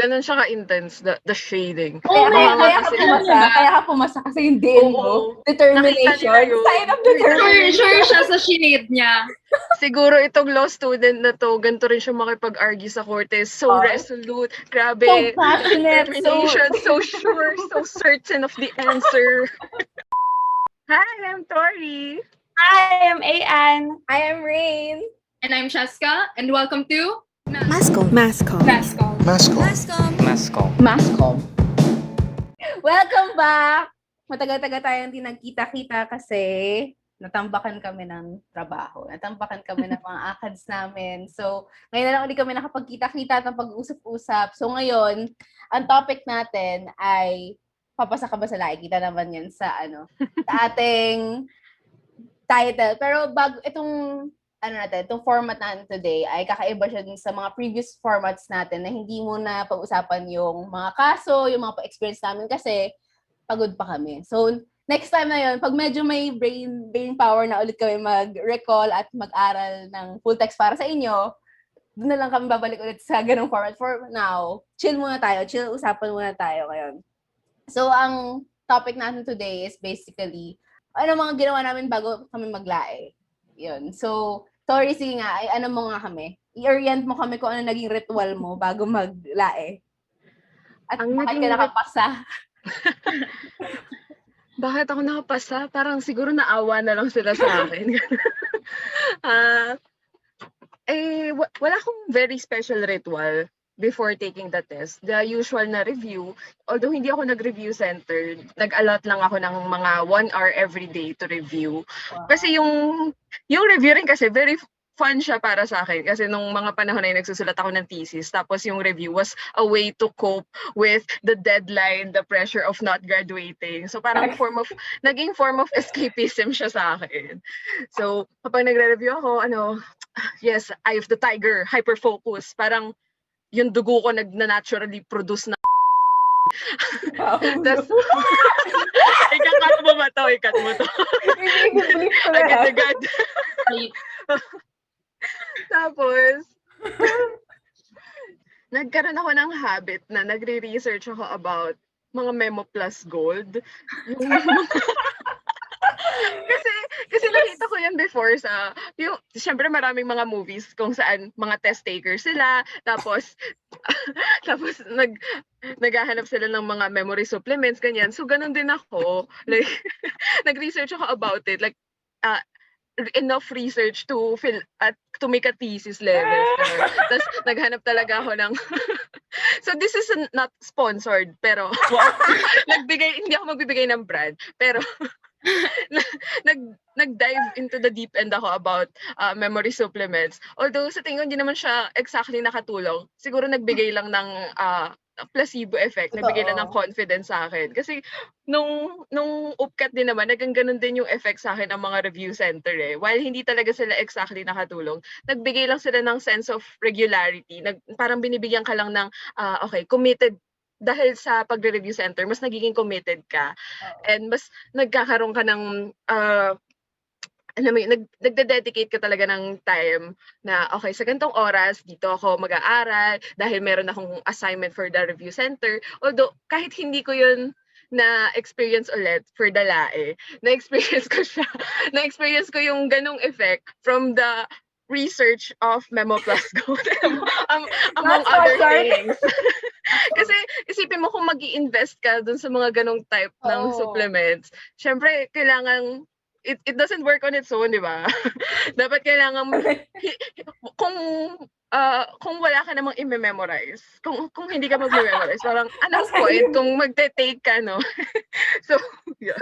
Ganun siya ka-intense, the shading. Oh my Baka nga God, kasi, kaya ka pumasa kasi yung din mo. oo, nakita Determination. nila yun. Sign of determination. Sure siya sa shinade niya. Siguro itong law student na to, ganito rin siya makipag-argue sa korte. So Oh. resolute, grabe. So passionate, Determination, so sure, so certain of the answer. Hi, I'm Tori. Hi, I'm Ayan. I am Rain. And I'm Cheska. And welcome to Maskolm. Welcome back! Matagal-tagal tayong hindi nagkita-kita kasi natambakan kami ng trabaho. Natambakan kami ng mga akads namin. So, ngayon na lang ulit kami nakapagkita-kita at pag-usap-usap. So, ngayon, ang topic natin ay papasa ka ba sa lahi? Kita naman yan sa ating title. Pero bago itong itong format natin today ay kakaiba siya din sa mga previous formats natin na hindi muna pag-usapan yung mga kaso, yung mga experience namin kasi pagod pa kami. So, next time na yun, pag medyo may brain power na ulit kami mag-recall at mag-aral ng full text para sa inyo, doon na lang kami babalik ulit sa ganung format. For now, usapan muna tayo ngayon. So, ang topic natin today is basically, ano mga ginawa namin bago kami maglae. Yun. So, Tori, sige nga, ay ano mo nga kami? I-orient mo kami kung ano naging ritual mo bago maglae. At Ang bakit naging ka nakapasa? Bakit ako nakapasa? Parang siguro naawa na lang sila sa akin. Wala akong very special ritual before taking the test. The usual na review, although hindi ako nag-review center, nag-allot lang ako ng mga 1 hour every day to review. Wow. Kasi yung review rin kasi very fun siya para sa akin. Kasi nung mga panahon na nagsusulat ako ng thesis, tapos yung review was a way to cope with the deadline, the pressure of not graduating. So parang naging form of escapism siya sa akin. So kapag nagre-review ako, yes, eye of the tiger, hyper-focus. Parang yung dugo ko na-naturally produce na tapos ikat mo ba to? Agad-agad. Tapos nagkaroon ako ng habit na nagre-research ako about mga Memo Plus Gold. Kasi nakita ko yan before siyempre maraming mga movies kung saan mga test takers sila, tapos naghahanap sila ng mga memory supplements, ganyan. So, ganun din ako. Like, nag-research ako about it. Like, enough research to make a thesis level. Tapos, naghanap talaga ako ng so, this is not sponsored, pero hindi ako magbibigay ng brand, pero nag-dive into the deep end ako about memory supplements. Although sa tingin ko hindi naman siya exactly nakatulong. Siguro nagbigay lang ng placebo effect, nagbigay lang ng confidence sa akin. Kasi nung UPCAT din naman, ganun din yung effect sa akin ang mga review center eh. While hindi talaga sila exactly nakatulong, nagbigay lang sila ng sense of regularity. Parang binibigyan ka lang ng okay, committed. Dahil sa pagre-review center, mas nagiging committed ka. And mas nagkakaroon ka ng, nagde-dedicate ka talaga ng time na, okay, sa ganitong oras, dito ako mag-aaral dahil meron akong assignment for the review center. Although, kahit hindi ko yun na-experience ulit for the LAE, na-experience ko yung ganong effect from the research of Memo Plus Gold among other things. Kasi isipin mo kung mag-i-invest ka dun sa mga ganong type ng supplements, syempre kailangan it doesn't work on its own, di ba? Dapat kailangan kung wala ka namang i-memorize, kung hindi ka mag-memorize, parang anong point kung magte-take ka, no? So, yun.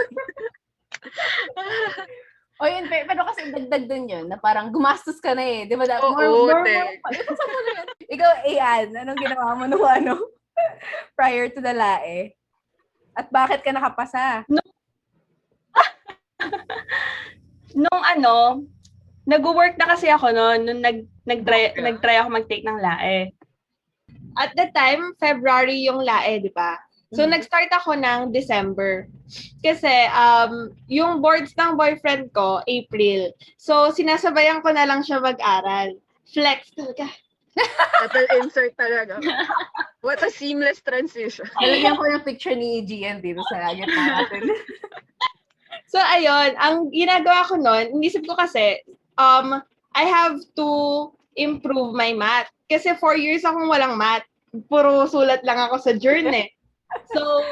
O yun, pero kasi dagdag din yun, na parang gumastos ka na eh. Di ba? Ikaw, Ayan, anong ginawa mo nung prior to the LAE? At bakit ka nakapasa? Nung nag-work na kasi ako nung nag-try ako mag-take ng LAE. At the time, February yung LAE, di ba? So, nag-start ako ng December. Kasi, yung boards ng boyfriend ko, April. So, sinasabayan ko na lang siya mag-aral. Flex talaga. Apple insert talaga. What a seamless transition. Nalagyan ko yung picture ni Gian dito sa gitna natin. So, ayun, ang ginagawa ko nun, inisip ko kasi, I have to improve my math. Kasi 4 years akong walang math. Puro sulat lang ako sa journal. So,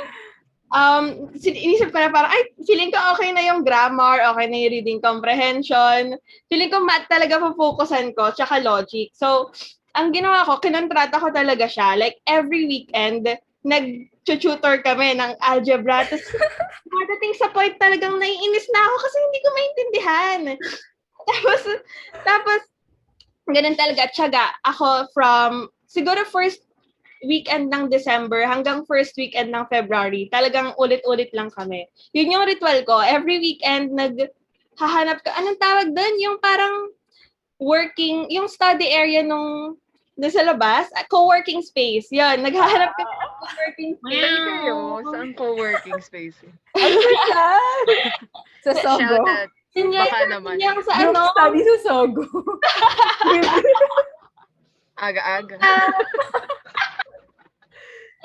inisip ko na parang, ay, feeling ko okay na yung grammar, okay na yung reading comprehension. Feeling ko math talaga po-focusan ko, tsaka logic. So, ang ginawa ko, kinontrata ko talaga siya. Like, every weekend, nag-tutor kami ng algebra. Tapos, pagdating sa point talagang naiinis na ako kasi hindi ko maintindihan. Tapos, ganun talaga, tiyaga. Ako from, siguro first weekend ng December hanggang first weekend ng February, talagang ulit-ulit lang kami. Yun yung ritual ko. Every weekend, naghahanap ka. Anong tawag doon? Yung parang working, yung study area nung sa labas, co-working space. Yun, naghahanap ka ng co-working space. Saan kayo? Saan co-working space? Ano yan? Sa Sogo. Shout out. Baka naman. Yung sa Group ano, study sa Sogo. Aga-aga.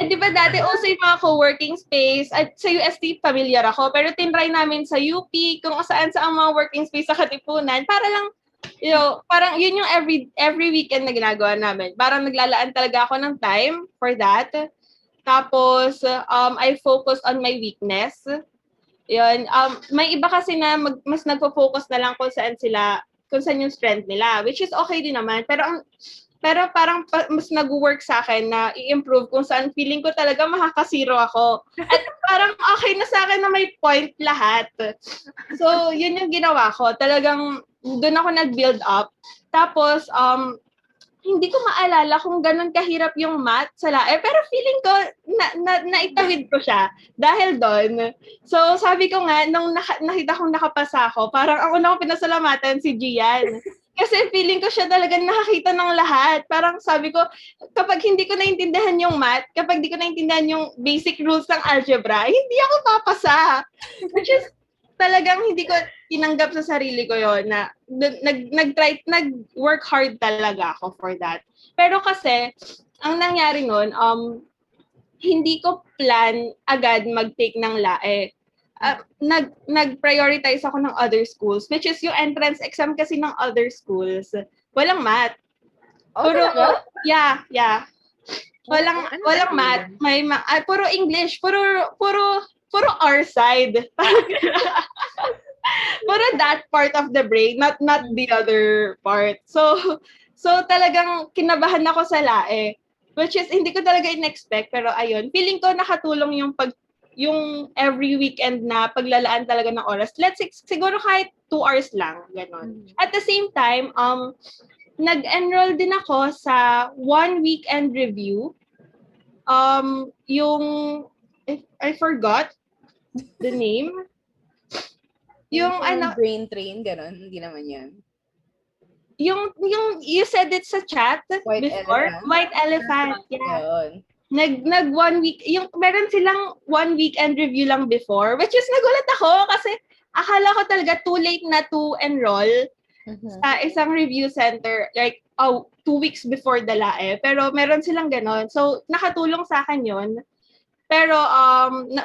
di ba dati also yung mga co-working space at sa UST familiar ako pero tinry namin sa UP kung saan ang mga working space sa Katipunan para lang parang yun yung every weekend na ginagawa namin. Parang naglalaan talaga ako ng time for that. Tapos I focus on my weakness. Yun, may iba kasi na mas nagfo-focus na lang kung saan yung strength nila, which is okay din naman. Pero parang mas nag-work sa akin na i-improve kung saan feeling ko talaga makakasiro ako. At parang okay na sa akin na may point lahat. So, yun yung ginawa ko. Talagang doon ako nag-build up. Tapos, hindi ko maalala kung ganun kahirap yung math sa lae. Pero feeling ko, naitawid ko siya dahil doon. So, sabi ko nga, nung nakita kong nakapasa ako, parang ang una kong pinasalamatan si Gian. Kasi feeling ko siya talaga nakakita ng lahat. Parang sabi ko, kapag hindi ko naintindihan yung math, kapag hindi ko naintindihan yung basic rules ng algebra, hindi ako papasa. Which is, talagang hindi ko tinanggap sa sarili ko yon na nag-work hard talaga ako for that. Pero kasi, ang nangyari nun, hindi ko plan agad mag-take ng lae. Nag-prioritize ako ng other schools, which is yung entrance exam kasi ng other schools. Walang math. Puro, yeah. Walang math. Puro English. Puro our side. Puro that part of the brain, not the other part. So talagang kinabahan ako sa lae. Which is, hindi ko talaga in-expect. Pero ayun, feeling ko nakatulong yung every weekend na paglalaan talaga ng oras. Let's say, siguro kahit 2 hours lang. Ganon. At the same time, nag-enroll din ako sa 1 weekend review. Yung, I forgot the name. Yung brain train, gano'n. Hindi naman yan. Yung you said it sa chat White before. elephant. White elephant. Yeah. Yun. Nag 1 week, meron silang 1 weekend review lang before, which is nagulat ako kasi akala ko talaga too late na to enroll sa isang review center, like 2 weeks before the lae. Pero meron silang ganon. So, nakatulong sa akin yun. Pero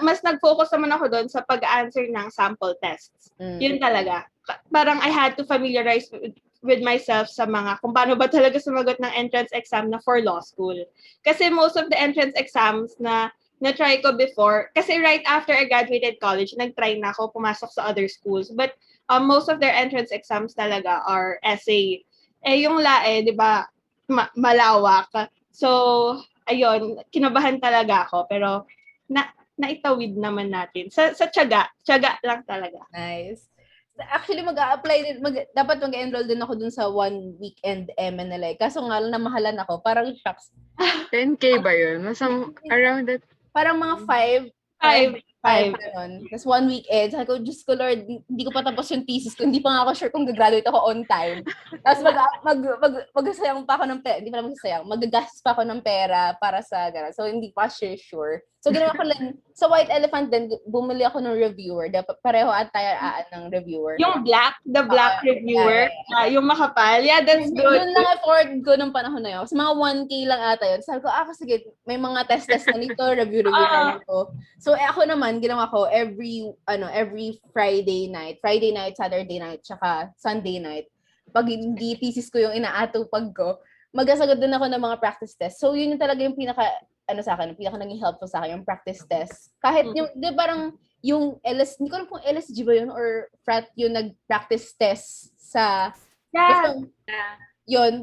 mas nag-focus naman ako doon sa pag-answer ng sample tests. Yun talaga. Parang I had to familiarize with myself sa mga kung paano ba talaga sumagot ng entrance exam na for law school. Kasi most of the entrance exams na na-try ko before, kasi right after I graduated college, nag-try na ako pumasok sa other schools. But most of their entrance exams talaga are essay. Yung lae, di ba, malawak. So, ayun, kinabahan talaga ako. Pero, naitawid naman natin. Sa tiyaga lang talaga. Nice. Actually, mag-a-apply din, dapat mag-enroll din ako dun sa 1 weekend MNLA. Kaso nga lang, namahalan ako. Parang shocks. 10K ba yun? Around that? Parang mga 5 5. Nun. Tapos 1 weekend, sabi ko, Diyos ko Lord, hindi ko pa tapos yung thesis ko, hindi pa nga ako sure kung gagraduate ako on time. Tapos magsasayang pa ako ng pera, hindi pa naman magsasayang, magagastos pa ako ng pera para sa gano'n. So, hindi pa sure. So, ginawa ko lang, sa White Elephant din, bumili ako ng reviewer. Pareho attire ng reviewer. Yung the black reviewer, yung makapal. Yeah, that's good. Yun lang afford ko nung panahon na yun. Sa mga 1K lang ata yun. Sabi ko, sige, may mga test na nito, review na nito. So, ako naman, ginawa ko every Friday night, Saturday night, tsaka Sunday night. Pag hindi thesis ko yung inaatupag ko, magsasagot din ako ng mga practice test. So, yun yung talaga yung pinaka naging helpful sa akin, yung practice test. Kahit yung, di parang, yung hindi ko alam kung LSG ba yun or frat yung nag-practice test sa, yun,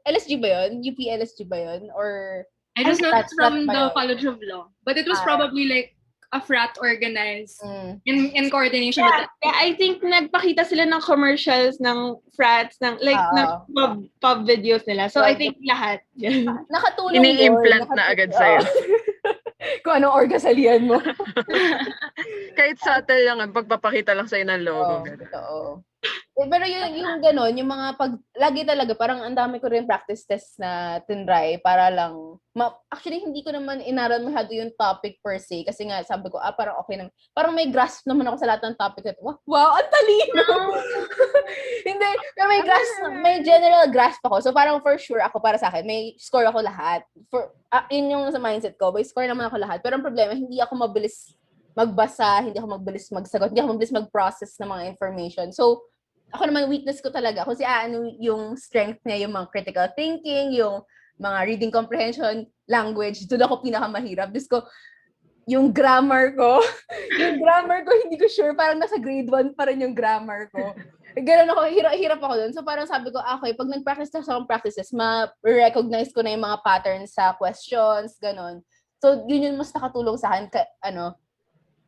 LSG ba yun? UP LSG ba yun? Or, I just know it's from the College of Law. But it was probably like a frat organized in coordination with that. Yeah, I think nagpakita sila ng commercials ng frats, ng pub videos nila. So, I think lahat. Nakatulong ini-implant na agad sa'yo. Kung anong orgasalian mo. Kahit subtle lang, pagpapakita lang sa'yo ng logo. Oo. Pero yung gano'n, yung mga lagi talaga, parang ang dami ko rin practice test na tinry para lang, actually, hindi ko naman inaral masyado yung topic per se, kasi nga, sabi ko, parang okay naman. Parang may grasp naman ako sa lahat ng topic. Wow, ang talino! Hindi, pero may general grasp ako. So, parang for sure, ako para sa akin, may score ako lahat. Yun yung sa mindset ko, may score naman ako lahat. Pero ang problema, hindi ako mabilis magbasa, hindi ako mabilis magsagot, hindi ako mabilis mag-process ng mga information. So, ako naman, weakness ko talaga. Kasi yung strength niya, yung mga critical thinking, yung mga reading comprehension, language, doon ako pinakamahirap. Diyos ko, yung grammar ko, hindi ko sure, parang nasa grade 1 pa rin yung grammar ko. Ganun ako, hirap ako doon. So parang sabi ko, okay, pag nag-practice na sa practices, ma-recognize ko na yung mga patterns sa questions, ganun. So yun yung mas nakatulong sa akin,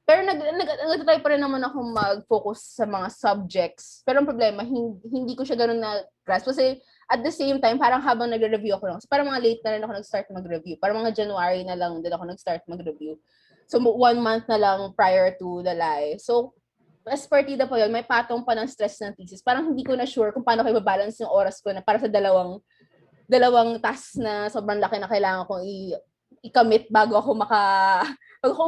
pero nag-try pa rin naman ako mag-focus sa mga subjects. Pero ang problema, hindi ko siya ganun na-grasp. Kasi at the same time, parang habang nag-review ako lang. So parang mga late na rin ako nag-start mag-review. Parang mga January na lang din ako nag-start mag-review. So 1 month na lang prior to the LAE. So as partida po yun, may patong pa ng stress ng thesis. Parang hindi ko na sure kung paano ko i-balance yung oras ko na para sa dalawang tasks na sobrang laki na kailangan kong i-commit bago ako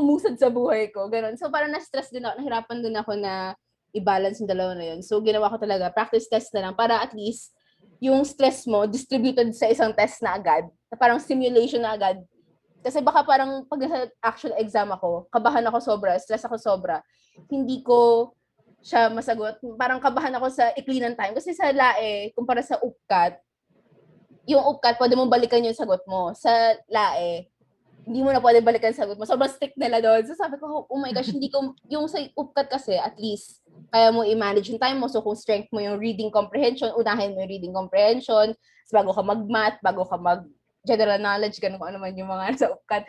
umusad sa buhay ko. Ganun. So, parang na-stress din ako, nahirapan din ako na i-balance yung dalawa na yun. So, ginawa ko talaga, practice test na lang para at least yung stress mo distributed sa isang test na agad. Na parang simulation na agad. Kasi baka parang pag nasa actual exam ako, kabahan ako sobra, stress ako sobra, hindi ko siya masagot. Parang kabahan ako sa ikli ng time. Kasi sa LAE, kumpara sa UPCAT, yung UPCAT, pwede mong balikan yung sagot mo. Sa LAE, hindi mo na pwede balikan sagot mo. Sobrang strict nila doon. So sabi ko, oh my gosh, hindi ko, yung sa UPCAT kasi, at least, kaya mo i-manage yung time mo. So kung strength mo yung reading comprehension, unahin mo yung reading comprehension, bago ka mag-math, bago ka mag-general knowledge, ganun kung ano man yung mga sa UPCAT.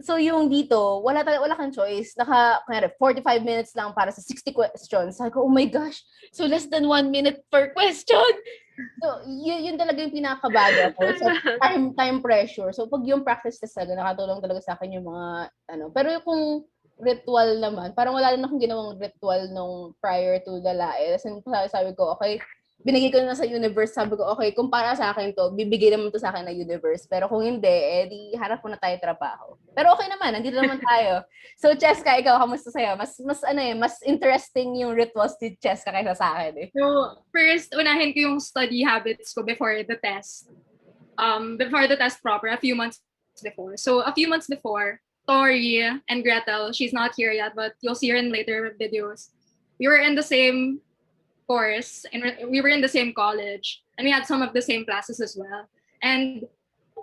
So yung dito, wala kang choice. 45 minutes lang para sa 60 questions. Sabi ko, oh my gosh, so less than 1 minute per question. So, yun talaga yung pinakabaga ko. So, time pressure. So, pag yung practice test talaga, nakatulong talaga sa akin yung mga, Pero kung ritual naman, parang wala rin akong ginawang ritual nung prior to the LAE. Sabi ko, okay, binigay ko na sa universe. Sabi ko, okay, kung para sa akin to, bibigay naman to sa akin ng universe. Pero kung hindi, di harap ko na tayo trabaho. Pero okay naman, nandito naman tayo. So, Cheska, ikaw, kamusta sa'yo? Mas interesting yung rituals ni Cheska kaysa sa akin eh. So, first, unahin ko yung study habits ko before the test. Before the test proper, a few months before. So, a few months before, Tori and Gretel, she's not here yet, but you'll see her in later videos. We were in the same course, and we were in the same college, and we had some of the same classes as well. And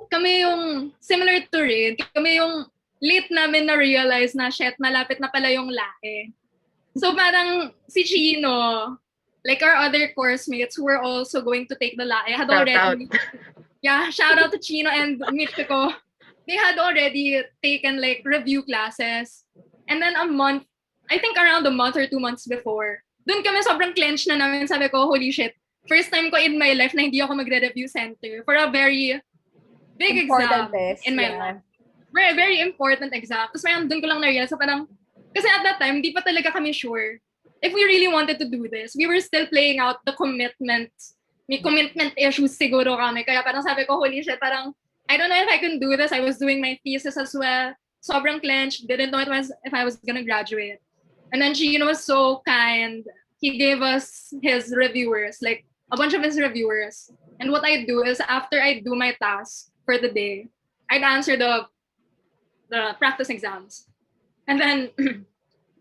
kami yung, similar to Rin, kami yung late namin na-realize na, shit, malapit na pala yung LAE. So parang si Chino, like our other course mates who were also going to take the LAE, had already, shout out to Chino and Michiko. They had already taken like review classes. And then I think around a month or 2 months before, doon kami sobrang clench na namin. Sabi ko, holy shit, first time ko in my life na hindi ako magre-review center for a very big important exam test, in my life. Very, very important exam. Tapos parang doon ko lang na-realize, so parang Kasi at that time, di pa talaga kami sure if we really wanted to do this. We were still playing out the commitment. May commitment issues siguro kami. Kaya parang sabi ko, holy shit, parang, I don't know if I can do this. I was doing my thesis as well. Sobrang clenched. Didn't know if I was gonna graduate. And then Gino was so kind. He gave us his reviewers, like a bunch of his reviewers. And what I do is after I do my task for the day, I'd answer the practice exams. And then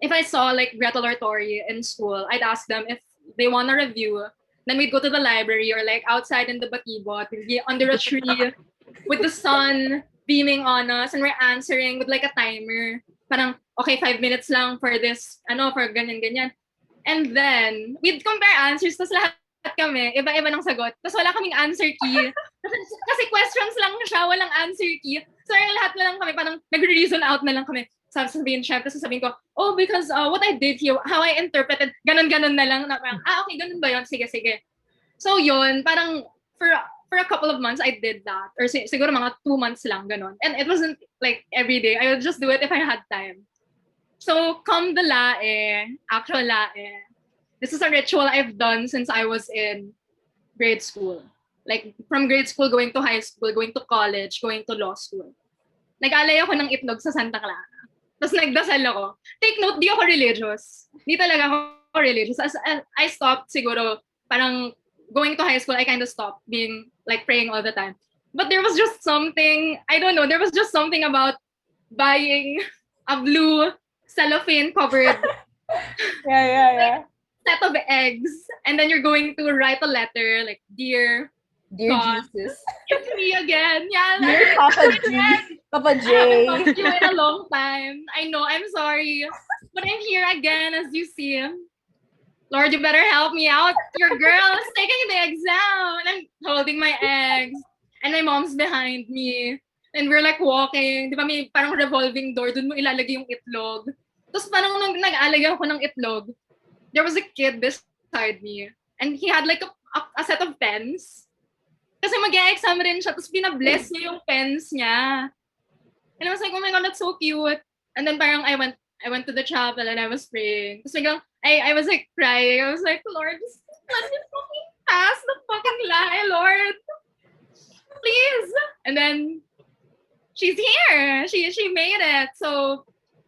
if I saw like Gretel or Tori in school, I'd ask them if they want a review. Then we'd go to the library or like outside in the batibot, we'd be under a tree with the sun beaming on us, and we're answering with like a timer. Parang, okay, 5 minutes lang for this, for ganyan-ganyan. And then, we'd compare answers, tapos lahat kami, iba-iba ng sagot. Tapos wala kaming answer key. Kasi questions lang siya, walang answer key. So, lahat na lang kami, parang nag-reason out na lang kami. Sabihin siya, tapos sabihin ko, oh, because what I did here, how I interpreted, ganon-ganon na lang. Na parang, okay, ganon ba yun? Sige, sige. So, yun, parang, for a couple of months, I did that. Or siguro mga 2 months lang, ganon. And it wasn't like every day. I would just do it if I had time. So, come the lae, actual lae, this is a ritual I've done since I was in grade school. Like, from grade school, going to high school, going to college, going to law school. Nag-alay ako ng itlog sa Santa Clara. Tapos nagdasal ako. Take note, di ako religious. Di talaga ako religious. As I stopped siguro, parang going to high school, I kind of stopped being like praying all the time. But there was just something, I don't know, there was just something about buying a blue cellophane covered Yeah. set of eggs, and then you're going to write a letter like, Dear God, Jesus. it's me again. Yeah, Dear Papa G. Papa J. I haven't talked to you in a long time. I know, I'm sorry. But I'm here again, as you see. Lord, you better help me out. Your girl is taking the exam. And I'm holding my eggs. And my mom's behind me. And we're like walking. Di ba may parang revolving door. Doon mo ilalagay yung itlog. Tapos parang nung nag-alagay ako ng itlog, there was a kid beside me. And he had like a set of pens. Kasi mag-e-exam rin siya. Tapos binabless niya yung pens niya. And I was like, oh my God, that's so cute. And then parang I went to the chapel and I was praying. Tapos biglang, I was like crying. I was like, Lord, just let me fucking pass the fucking lie, Lord. Please. And then she's here. She made it. So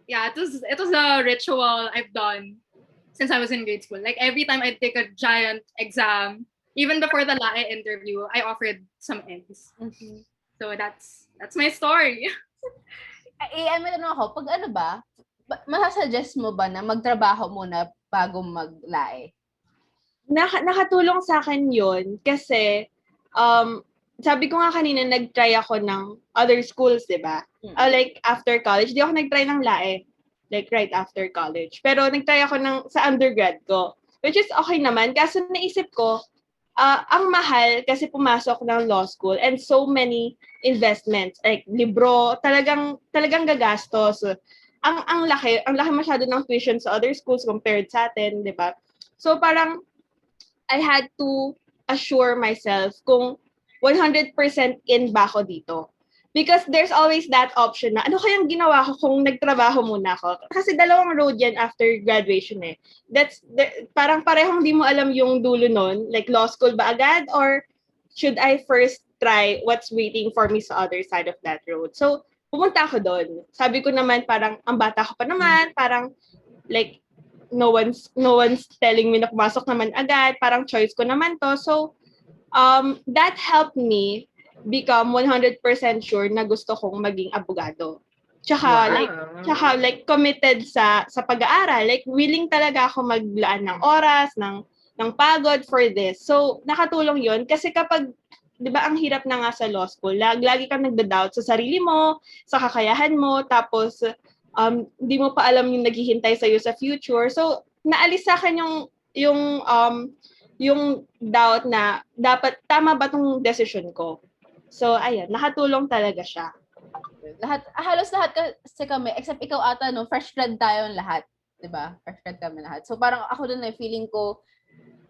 yeah, it was a ritual I've done since I was in grade school. Like every time I take a giant exam, even before the LAE interview, I offered some eggs. Mm-hmm. So that's my story. May tanong ako, pag ano ba, masasuggest mo ba na magtrabaho muna bago maglae? Nakatulong sa akin yun kasi, sabi ko nga kanina, nag-try ako ng other schools, di ba? Like, after college, di ako nag-try ng LAE. Like, right after college. Pero nag-try ako sa undergrad ko. Which is okay naman. Kaso naisip ko, ang mahal kasi pumasok ng law school and so many investments. Like, libro, talagang gagastos. Ang laki masyado ng tuition sa other schools compared sa atin, di ba? So, parang, I had to assure myself kung 100% in ba ako dito. Because there's always that option na, ano kayang ginawa ko kung nagtrabaho muna ako? Kasi dalawang road yan after graduation eh. Parang parehong di mo alam yung dulo nun. Like law school ba agad? Or should I first try what's waiting for me sa other side of that road? So, pumunta ako doon. Sabi ko naman parang, ang bata ko pa naman. Parang, like, no one's telling me na pumasok naman agad. Parang choice ko naman to. So, that helped me become 100% sure na gusto kong maging abogado. Tsaka like committed sa pag-aaral. Like willing talaga ako maglaan ng oras, ng pagod for this. So nakatulong 'yon kasi kapag 'di ba ang hirap na nga sa law school, lagi kang nagda-doubt sa sarili mo, sa kakayahan mo, tapos hindi mo pa alam yung naghihintay sa iyo sa future. So naalis sa akin yung doubt na dapat tama ba tong decision ko. So, ayan, nakatulong talaga siya. Halos lahat kasi kami, except ikaw ata, no, fresh grad tayong lahat. Diba? Fresh grad kami lahat. So, parang ako dun feeling ko,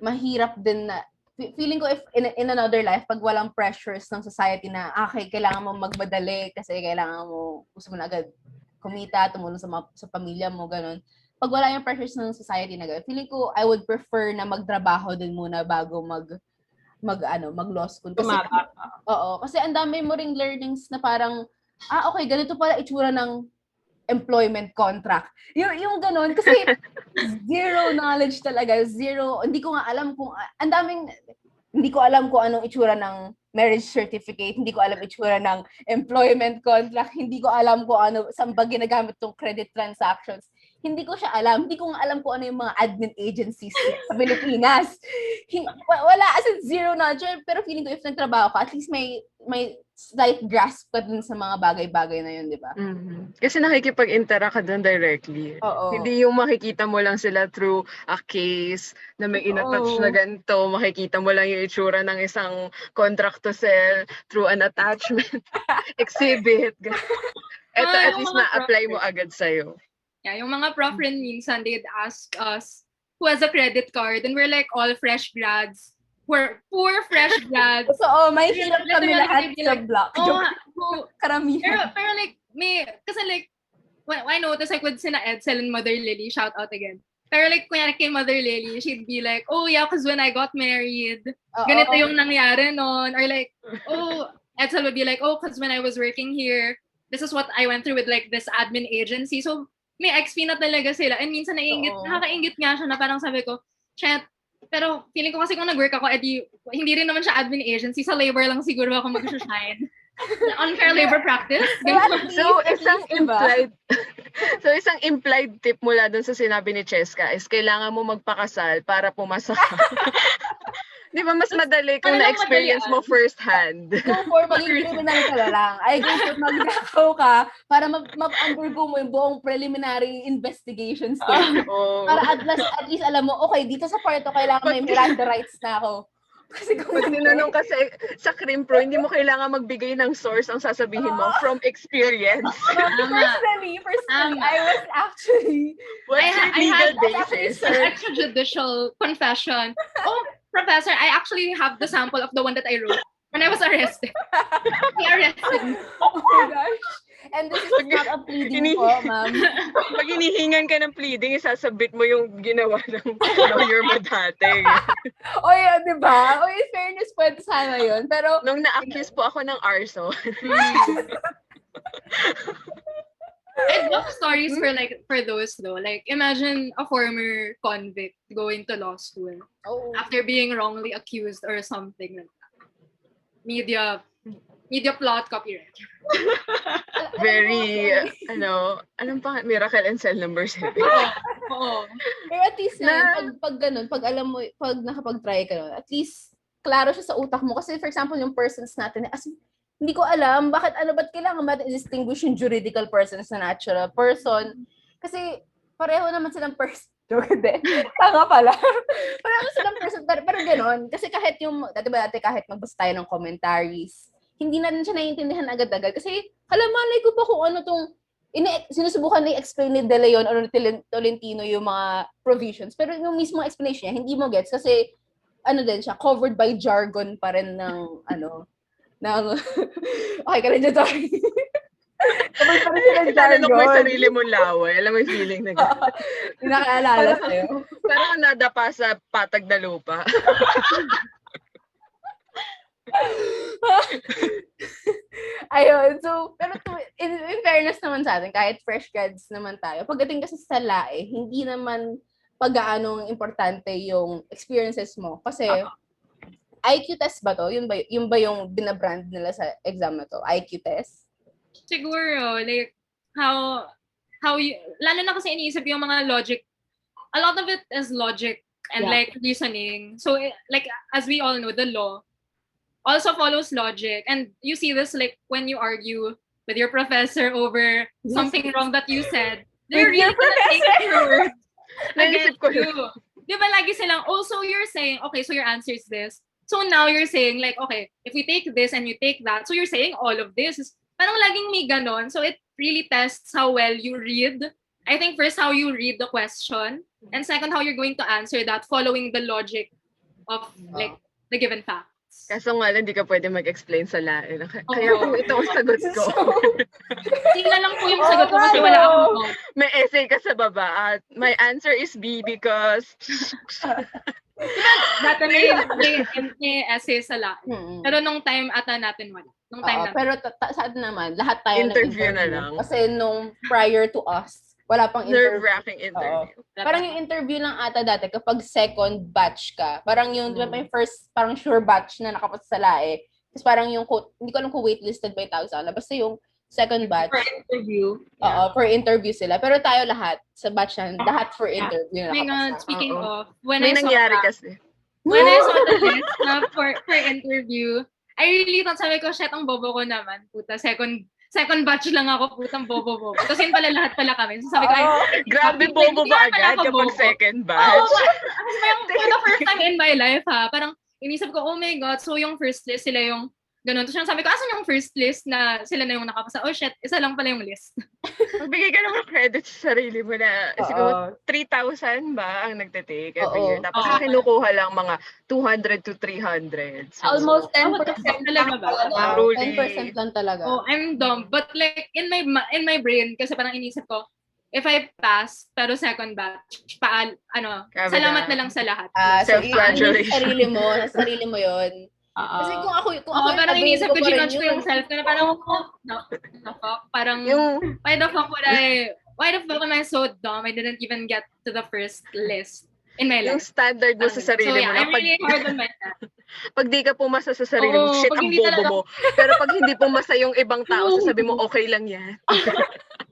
mahirap din na, feeling ko if in another life, pag walang pressures ng society na, okay, kailangan mo magmadali kasi kailangan mo, gusto mo na agad kumita, tumulong sa pamilya mo, ganun. Pag wala yung pressures ng society na gano'n, feeling ko, I would prefer na magtrabaho din muna bago mag-law school. Kasi, oo, kasi ang dami mo ring learnings na parang, okay, ganito pala itsura ng employment contract. Yung ganun, kasi zero knowledge talaga, zero, hindi ko alam kung anong itsura ng marriage certificate, hindi ko alam itsura ng employment contract, hindi ko alam kung ano, saan ba ginagamit tong credit transactions. Hindi ko siya alam. Hindi ko nga alam kung ano yung mga admin agencies sa Pilipinas. Wala, as in zero knowledge. Pero feeling ko if nagtrabaho ka, at least may slight grasp ka dun sa mga bagay-bagay na yun, di ba? Mhm. Kasi nakikipag-interact ka doon directly. Oo. Hindi yung makikita mo lang sila through a case na may inattach na ganito. Makikita mo lang yung itsura ng isang contract to sell through an attachment, exhibit. Ito at Yung least mga na-apply mo proper. agad sa'yo. Yeah, yung mga prof rin minsan, they'd ask us who has a credit card, and we're like all fresh grads. We're poor fresh grads. So, may hirap kami Literally, lahat they'd be sa like, block. Karamihan. Pero like, kasi like, when I noticed like with sina Edsel and Mother Lily, shout out again. Pero like, kunyari kay Mother Lily, she'd be like, oh yeah, because when I got married, ganito yung nangyari nun. Or like, Edsel would be like, oh, because when I was working here, this is what I went through with like this admin agency. So, may XP na talaga sila. And minsan nakakaingit nga siya na parang sabi ko, shit, pero feeling ko kasi kung nag-work ako, edi, hindi rin naman siya admin agency. Sa labor lang siguro ako mag-shine. Unfair labor practice. So, isang implied tip mula dun sa sinabi ni Cheska is kailangan mo magpakasal para pumasa ka. Di ba mas madali kung na-experience mo first hand? Go for maging criminal ka na lang. Ay, go for magnakaw ka para ma-undergo mo yung buong preliminary investigation stage. Para at least alam mo, okay, dito sa part to kailangan may Miranda rights na ako. Kasi kung tinanong kasi sa Crim Pro, hindi mo kailangan magbigay ng source ang sasabihin mo from experience. Personally, I was actually... What's your legal basis? An extrajudicial confession. Oh, Professor, I actually have the sample of the one that I wrote when I was arrested. He arrested me. Oh my gosh. And this is not a pleading po, ma'am. Pag hinihingan ka ng pleading, isasabit mo yung ginawa ng lawyer mo dati. O yun, di ba? O in fairness, pwede sana yun. Pero, nung na-accuse po ako ng arson. I'd love stories for those though. Like imagine a former convict going to law school after being wrongly accused or something like that. Media plot copyright. Very, anong pang Miracle and Cell number 7. Oo. Pero at least pag ganun, pag alam mo, pag nakapag-try ka nun, at least klaro siya sa utak mo. Kasi for example, yung persons natin, hindi ko alam ba't kailangan ma-distinguish yung juridical person sa natural person. Kasi pareho naman silang person. Tanga pala. Pareho silang person. Pero gano'n. Kasi kahit dati kahit magbasa tayo ng commentaries, hindi na rin siya naiintindihan agad-agad. Kasi malay ko pa kung ano tong sinusubukan na i-explain ni De Leon or Tolentino yung mga provisions. Pero yung mismong explanation niya, hindi mo gets. Kasi din siya, covered by jargon pa rin ng okay ka na dyan, sorry. Kapag pa rin sila jargon. Mo yung sarili mong laway. Alam mo yung feeling na gano'n. Nakaalala sa'yo. Parang nadapa sa patag na lupa. Ayun, so, pero in fairness naman sa atin, kahit fresh grads naman tayo, pagdating kasi sa LAE, hindi naman pag-aanong importante yung experiences mo. Kasi, IQ test ba to? Yun ba yung binabrand nila sa exam na to? IQ test? Siguro, like, how you, lalo na kasi iniisip yung mga logic, a lot of it is logic and like reasoning. So, like, as we all know, the law also follows logic. And you see this, like, when you argue with your professor over something wrong that you said, they're really gonna take your words against you. Di ba lagi silang, so you're saying, okay, so your answer is this. So now you're saying like, okay, if we take this and you take that, so you're saying all of this. Parang laging may ganon. So it really tests how well you read. I think first how you read the question, and second how you're going to answer that following the logic of like the given facts. subjects. Kaso nga lang, hindi ka pwede mag-explain sa lain. Kaya po ito ang sagot ko. Sila lang po yung sagot ko kasi wala akong vote. May essay ka sa baba at my answer is B because... Dati may essay sa lahat. Pero nung time ata natin wala. Nung time natin. Pero sa atin naman, lahat tayo Interview nag-interview. na lang. Kasi nung prior to us, wala pang interview. Nerve-wracking interview. Parang yung interview lang ata dati, kapag second batch ka, parang yung, di ba may first, parang sure batch na nakapasa sa lae. Tapos parang yung, hindi ko alam kung waitlisted by tao sa kanila. Basta yung second batch. For interview. Oo, for interview sila. Pero tayo lahat, sa batch na, lahat for interview na My God, nakapasa. speaking Oo. of, when May I saw nangyari that, kasi. when I saw the list na for interview, I really thought, sabi ko, shit, ang bobo ko naman. Puta, second batch lang ako, putang bobo. Kasi yun pala lahat pala kami. So sabi ko, Grabe, bobo ba agad kapag second batch? Kasi for the first time in my life, parang inisip ko, oh my God, so yung first list, sila yung ganun. Tapos sabi ko, asan yung first list na sila na yung nakapasa? Oh shit, isa lang pala yung list. Magbigay ka naman credit sa sarili mo na siguro 3,000 ba ang nagte-take every year. Tapos kinukuha lang mga 200 to 300. So, Almost 10% talaga ba? Truly. 10% lang talaga. Oh, I'm dumb. But like, in my brain, kasi parang inisip ko, if I pass, pero second batch, Grabe salamat na. na lang sa lahat. So, Self-congratulations. sarili mo yun. Kasi kung ako Parang yung inisip ko, available pa rin ginudge ko yung self ko na parang, the fuck? Parang, Yung, why the fuck am I so dumb? I didn't even get to the first list in my yung life. standard mo sa So sarili mo yeah, na I'm really hard on myself. pag di ka pumasa sa sarili mo, Oo, shit, pag ang hindi bobo talaga- mo. Pero pag hindi pumasa yung ibang tao, sasabi mo, okay lang yan.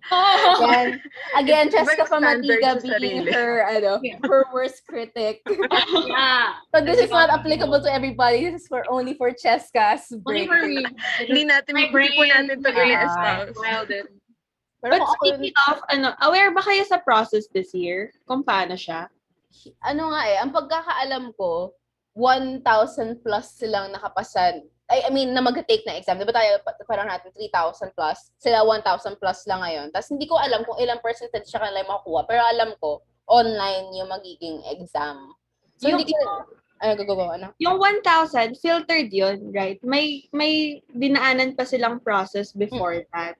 Oh. Yan. Again, Iba Cheska yung standard Pamatiga sa being sarili. her worst critic. Yeah. So this is not applicable to everybody. This is only for Cheska's Only brain. for me. Hindi po natin to ina-espouse. Wild it. Pero But kung ako, speaking of, aware ba kayo sa process this year? Kung paano siya? ang pagkakaalam ko, 1,000 plus silang nakapasan. I mean, na mag-take na exam. Diba tayo, parang natin 3,000 plus. Sila 1,000 plus lang ngayon. Tapos hindi ko alam kung ilang percentage siya kanila yung makukuha. Pero alam ko, online yung magiging exam. So, hindi ko... ano? Yung 1,000, filtered yun, right? May dinaanan pa silang process before that.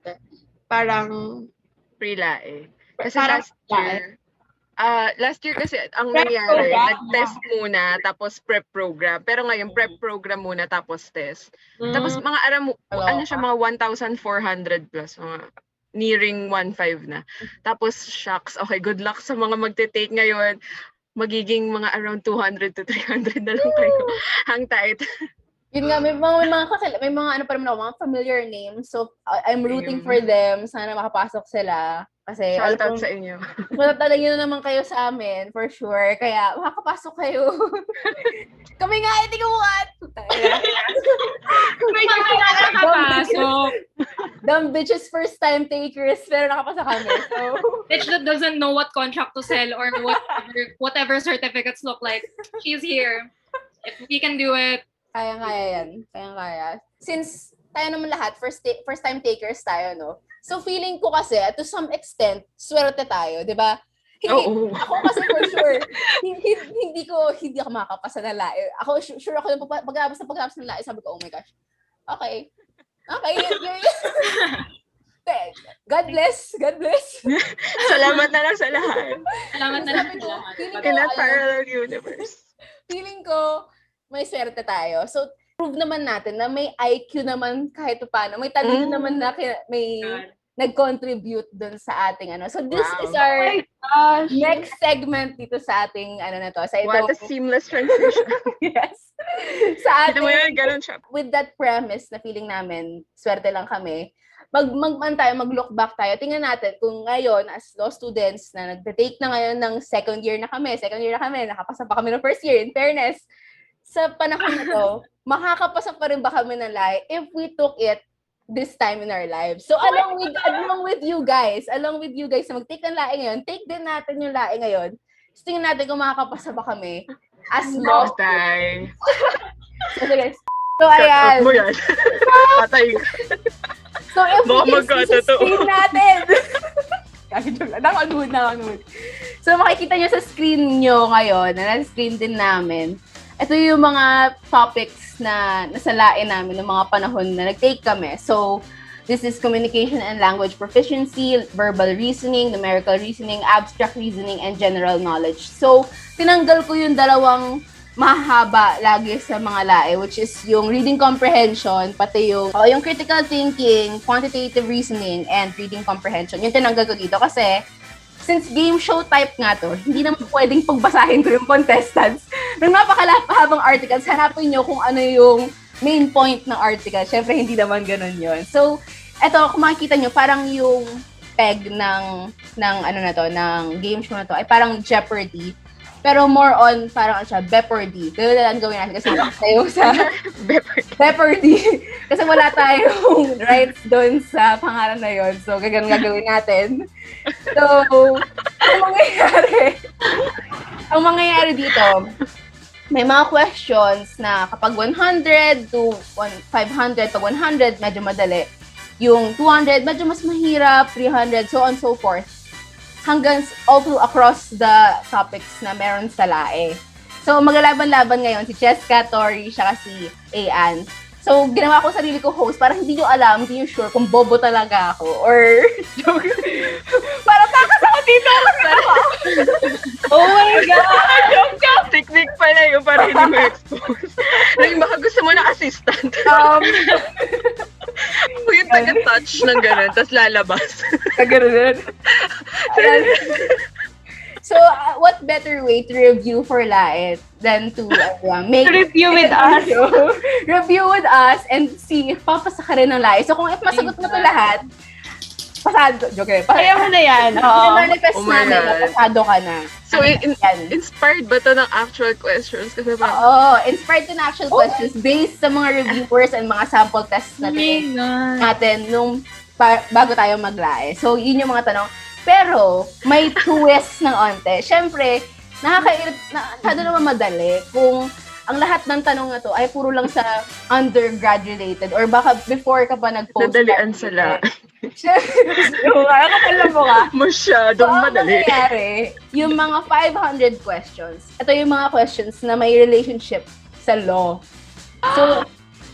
Parang... Pre-lae. Kasi Parang last year kasi ang Prep nangyari, program. nag-test muna, tapos prep program. Pero ngayon, prep program muna, tapos test. Tapos mga mga 1,400 plus, mga nearing 1,500 na. Tapos, shucks, okay, good luck sa mga magte-take ngayon. Magiging mga around 200 to 300 na lang kayo. Hang tight. Yun nga, may mga ano pa rin ako, mga familiar names. So, I'm rooting for them. Sana makapasok sila. Kasi, Shout out sa inyo. matatalaga na naman kayo sa amin, for sure. Kaya, makakapasok kayo. Kami nga, hindi ko what? May nakapasok. Dumb bitches first time takers, pero nakapasa kami. So, Bitch that doesn't know what contract to sell or whatever certificates look like. She's here. If we can do it. kaya yan. Kaya. Since tayo naman lahat, first time takers tayo, no? So, feeling ko kasi, to some extent, swerte tayo, di ba? Oo. Ako kasi for sure, hindi ako makakapasa na lae. Ako, sure ako, pag-abas ng lae, sabi ko, oh my gosh, okay, God bless. Salamat na lang sa lahat. Salamat na lang. Sabi ko, feeling ko, In that parallel universe. feeling ko, may swerte tayo. So, prove naman natin na may IQ naman kahit paano. May talino naman na may nag-contribute dun sa ating ano. So, this is our next segment dito sa ating ano na to. Sa What a seamless transition. yes. Sa Kita mo ating, yun, ganun siya. with that premise na feeling namin, swerte lang kami, mag-look back tayo. Tingnan natin kung ngayon, as law students na nagte-take na ngayon ng second year na kami, nakapasa pa kami ng first year, in fairness, sa panahon na to, makakapasa pa rin ba kami ng lae if we took it this time in our lives. So, along with you guys na mag-take ng lae ngayon, take din natin yung lae ngayon. So, tingnan natin kung makakapasa ba kami as law students. Patay. So, sige. So, ayan. Cut mo yan. Patay. So, if Baka we magkatotoo. screen natin. Nakanood. So, makikita nyo sa screen nyo ngayon, na nasa screen din namin, ito yung mga topics na nasalain namin ng mga panahon na nag-take kami. So, this is communication and language proficiency, verbal reasoning, numerical reasoning, abstract reasoning, and general knowledge. So, tinanggal ko yung dalawang mahaba lagi sa mga lae, which is yung reading comprehension, pati yung critical thinking, quantitative reasoning, and reading comprehension. Yung tinanggal ko dito kasi since game show type nga to, hindi naman pwedeng pagbasahin ko yung contestants. Nung napakahabang articles, hanapin nyo kung ano yung main point ng article. Syempre, hindi naman ganun yun. So, eto, kung makikita nyo, parang yung peg ng game show na to ay parang Jeopardy. Pero more on, parang siya, Bepardy. Ganun na lang gawin natin kasi wala tayo sa Bepardy. Kasi wala tayong rights doon sa pangalan na yon. So, ganun gagawin natin. So, ang mangyayari dito, may mga questions na kapag 100 to 500 to 100, medyo madali. Yung 200, medyo mas mahirap, 300, so on so forth. Hanggang all through across the topics na meron sa lae. So, maglalaban-laban ngayon si Cheska, Tori, siya si Ayan. So, ginawa ko sarili ko host para hindi nyo alam, hindi nyo sure kung bobo talaga ako or para takas ako dito. Oh my God! Joke. Technique pala yun para hindi mo expose. Like, baka gusto mo na assistant. Ako yung taga-touch ng gano'n, tapos lalabas. Kagano'n. So, what better way to review for laet than to make Review with us. Review with us and see if papasa ka rin ng laet. So, kung masagot mo ito lahat, pasado. Joke. Kaya mo na yan. Oo. Manifest namin na pasado ka na. So, inspired ba to ng actual questions? Kasi Oo, inspired to ng actual questions based sa mga reviewers and mga sample tests natin nung bago tayo maglae. So, yun yung mga tanong. Pero, may twist ng onte. Siyempre, nakakairip naman madali kung ang lahat ng tanong na to ay puro lang sa undergraduated or baka before ka pa nag-post. Nadalian sila. Alam mo ka? Masyadong madali. Mangyayari, yung mga 500 questions, ito yung mga questions na may relationship sa law.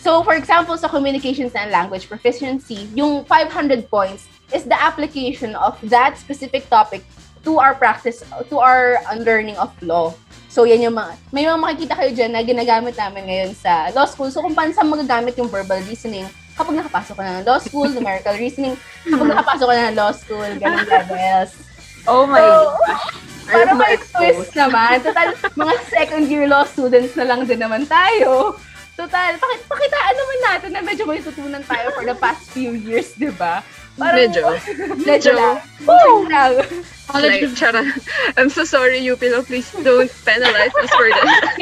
So for example, sa communications and language proficiency, yung 500 points is the application of that specific topic to our practice, to our learning of law. So, yan yung may mga makikita kayo dyan na ginagamit namin ngayon sa law school. So, kung paano saan magagamit yung verbal reasoning kapag nakapasok ka na ng law school, numerical reasoning, kapag nakapasok ka na ng law school, ganun levels. Oh my gosh. Para may twist naman. Total, mga second year law students na lang din naman tayo. Total, pakitaan naman natin na medyo may tutunan tayo for the past few years, di ba? Medyo. lang. Woo! Like, charot. I'm so sorry, UP Law. Please don't penalize us for that.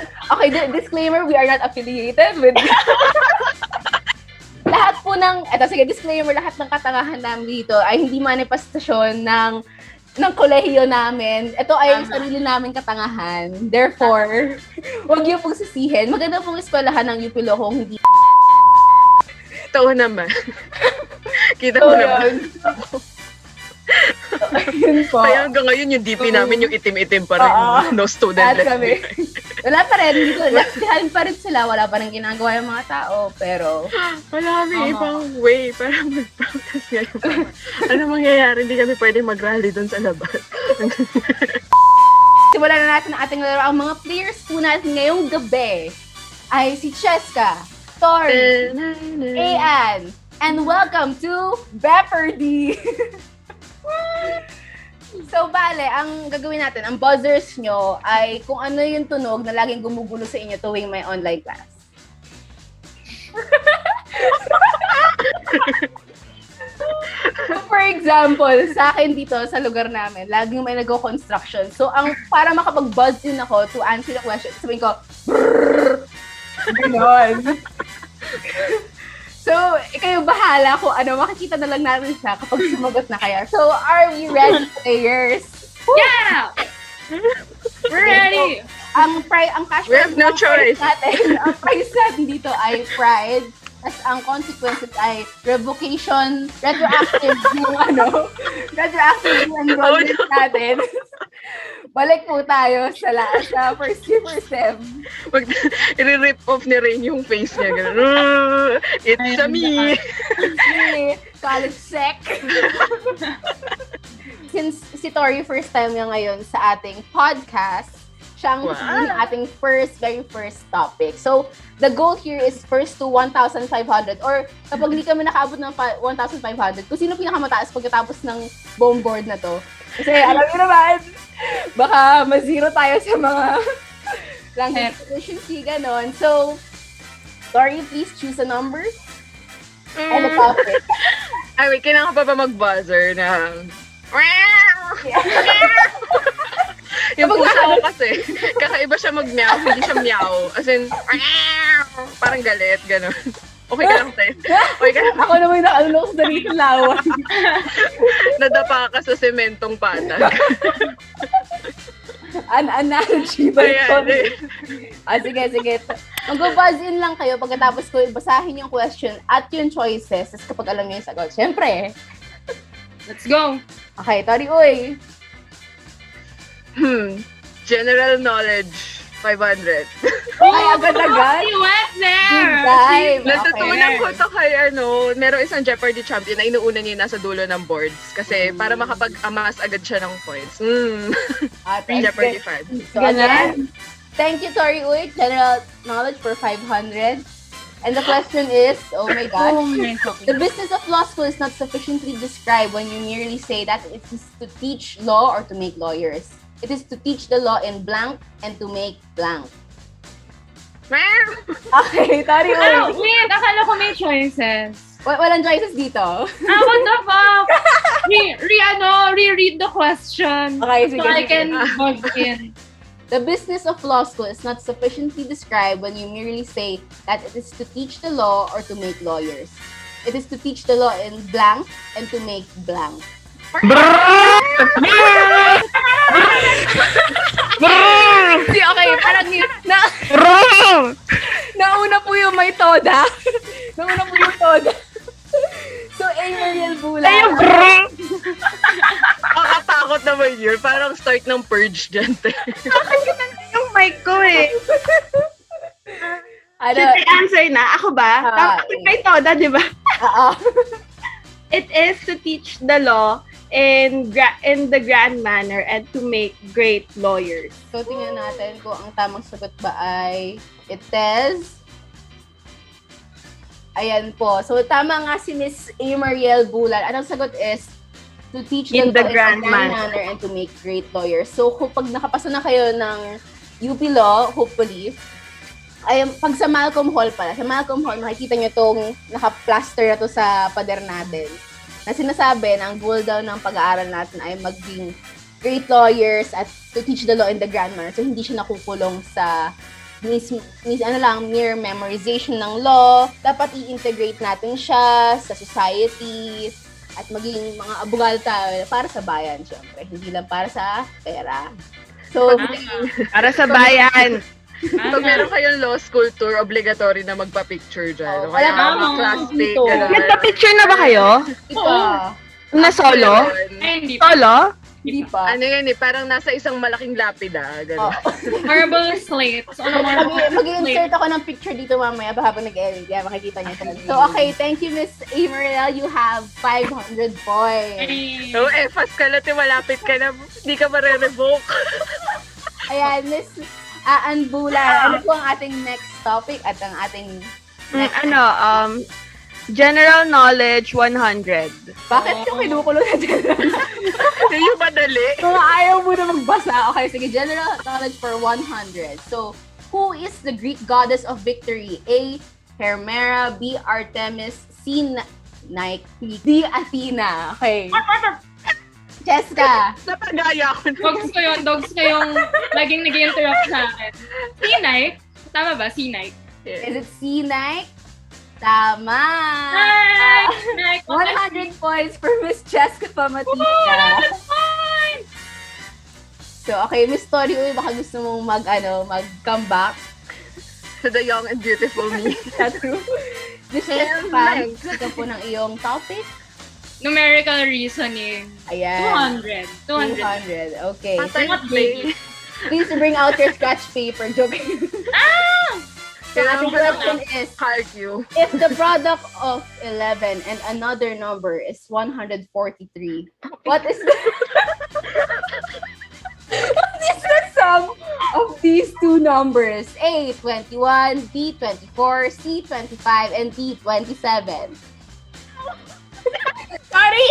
Okay, disclaimer, we are not affiliated with lahat po disclaimer, lahat ng katangahan namin dito ay hindi manifestasyon ng kolehiyo namin. Ito ay sarili namin katangahan. Therefore, huwag niyo pong sisihin. Maganda pong eskwelahan ng UP Law kung hindi. Ito naman. Kita mo naman. Yun po. Kaya hanggang ngayon yung DP namin yung itim-itim pa rin. No student left kami. behind. Wala pa rin. Left pa rin sila. Wala pa rin ginagawa yung mga tao. Pero, wala kami ibang way para mag-protest ngayon. Ano mangyayari? Hindi kami pwedeng mag-rally dun sa labas. Simulan na natin ang ating laro. Ang mga players po natin ngayong gabi ay si Cheska, Tori, Ayan, and welcome to Bepardy! So, bale, ang gagawin natin, ang buzzers nyo ay kung ano yung tunog na laging gumugulo sa inyo tuwing may online class. So, for example, sa akin dito, sa lugar namin, laging may nag-construction. So, para makapag-buzz din ako to answer the question, sabihin ko, brrrr! Ganon. So, kayo bahala kung ano, makikita na lang natin siya kapag sumagot na kaya. So, are we ready, players? Yeah! We're ready! Ang cash We have no choice. Ang prize natin dito ay pride. As ang consequences ay revocation, retroactive yung retroactive yung enrollment natin. Balik po tayo sa first year for SEM. I-rip off ni Rain yung face niya. Ganun. It's a me. College sec. Since si Tori first time niya ngayon sa ating podcast, siya ang yung ating very first topic. So, the goal here is first to 1,500 or kapag hindi kami nakaabot ng 1,500, kung sino pinakamataas pagkatapos ng buong board na to. Kasi alam niyo naman, baka ma-zero tayo sa mga language proficiency, ganon. So, Tori, please choose a number and a topic. Ay, wait, kailangan pa ba mag-buzzer na... Yung pusa ko kasi, kakaiba siya mag-meow, hindi siya meow. As in, parang galit, gano'n. Okay ka lang, Tess? Okay ka lang? Ako naman yung nakalulok sa dito lawan. Nadapa ka sa sementong patag. An analogy ba ito? Sige. Mag-buzz in lang kayo pagkatapos ko basahin yung question at yung choices. Tapos kapag alam niyo yung sagot, syempre. Let's go. Okay, Tori, uy. General knowledge, 500. Ay, agad-agad. You went Good there. time. Natutunan ko to kay merong isang Jeopardy champion na inuuna niya nasa dulo ng boards. Kasi para makapag-amas agad siya ng points. Jeopardy fan. So, again, thank you, Tori Uy. General knowledge for 500. And the question is, oh my gosh, the business of law school is not sufficiently described when you merely say that it is to teach law or to make lawyers. It is to teach the law in blank and to make blank. Okay, Tori Uy. Wait, akala ko may choices. Walang choices dito. What the fuck? Reread the question. Okay, sige. So I can buzz in. The business of law school is not sufficiently described when you merely say that it is to teach the law or to make lawyers. It is to teach the law in blank and to make blank. Okay, parang nauna po yung may toda. So, Ariel Bula. Makatakot naman yun. Parang start ng purge dyan. Yung mic ko eh. Should I answer na? Ako ba? Dapat may toda, di ba? Oo. It is to teach the law in the grand manner and to make great lawyers. So, tingnan natin kung ang tamang sagot ba ay it is... Ayan po. So, tama nga si Miss A. Mariel Bulan. Anong sagot is to teach In the law grand manner and to make great lawyers. So, kung pag nakapasa na kayo ng UP Law, hopefully, ay pag sa Maskolm Hall pala, sa Maskolm Hall, makikita nyo itong naka-plaster na to sa pader natin. Na sinasabi na ang goal daw ng pag-aaral natin ay maging great lawyers at to teach the law in the grand manner. So, hindi siya nakukulong sa mere memorization ng law. Dapat i-integrate natin siya sa society at maging mga abogado tayo para sa bayan, syempre. Hindi lang para sa pera. So, Para sa bayan. Pag meron kayong law school tour, obligatory na magpa-picture dyan. Wala Kaya na classmate. dito. Nagpa-picture na ba kayo? ito, Na solo? Ay, hindi pa. Solo? hindi pa. Ano yan parang nasa isang malaking lapida. Gano'n. Marble slates. Mag-insert ako ng picture dito mamaya habang nag-edit. Yeah, makikita niyo ito. So, okay. Thank you, Miss Amarel. You have 500 points. So, fast ka lang, malapit ka na. Hindi ka mare-revoke. Ayan, Miss Anbula. Ano po ang ating next topic at ang ating next... General knowledge 100. Bakit yung kinukulo na general? Hindi yung madali. Kung ayaw mo na magbasa. Okay, sige. General knowledge for 100. So, who is the Greek goddess of victory? A. Hemera. B. Artemis. C. Nike. D. Athena. Okay. Jessica. Napagaya ko na. Dogs ko yung laging nag-interrupt sa akin. C-Nike? Tama ba? C-Nike? Is it C. Nike? Tama! Nike! 100 points for Miss Jessica Pamatita. 100 points! So, okay, Miss Tori, baka gusto mong mag-come back. To the young and beautiful me. That's true. Miss Jessica, ito po ng iyong topic. numerical reasoning. Ayan. 200. 200. Okay. Patay Not play. Please bring out your scratch paper. Joke. So, ating question is, Harque. if the product of 11 and another number is 143, what is the what is the sum of these two numbers? A, 21, B, 24, C, 25, and D, 27. Sorry!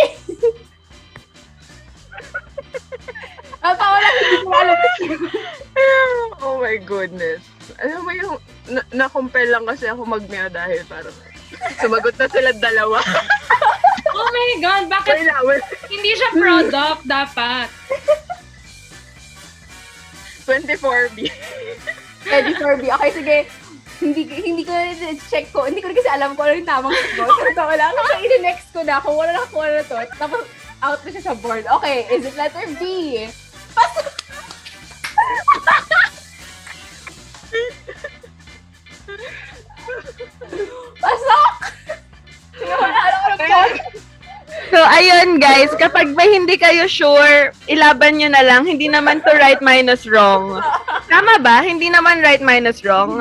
Wala, hindi ko alam. Oh my goodness. Alam mo yung, na-compel lang kasi ako mag-mea dahil parang sumagot na sila dalawa. Oh my God, bakit Kailangan. hindi siya product dapat? 24B. 24B. Okay, sige. Hindi ko na check ko. Hindi ko na kasi alam kung ano yung tamang sagot. So, wala. Kasi i-next ko na kung wala na to. Tapos, out na siya sa board. Okay, is it letter B? Pasok! Wala ko na po. So, ayun guys, kapag ba hindi kayo sure, ilaban nyo na lang. Hindi naman to right minus wrong. Tama ba? Hindi naman right minus wrong.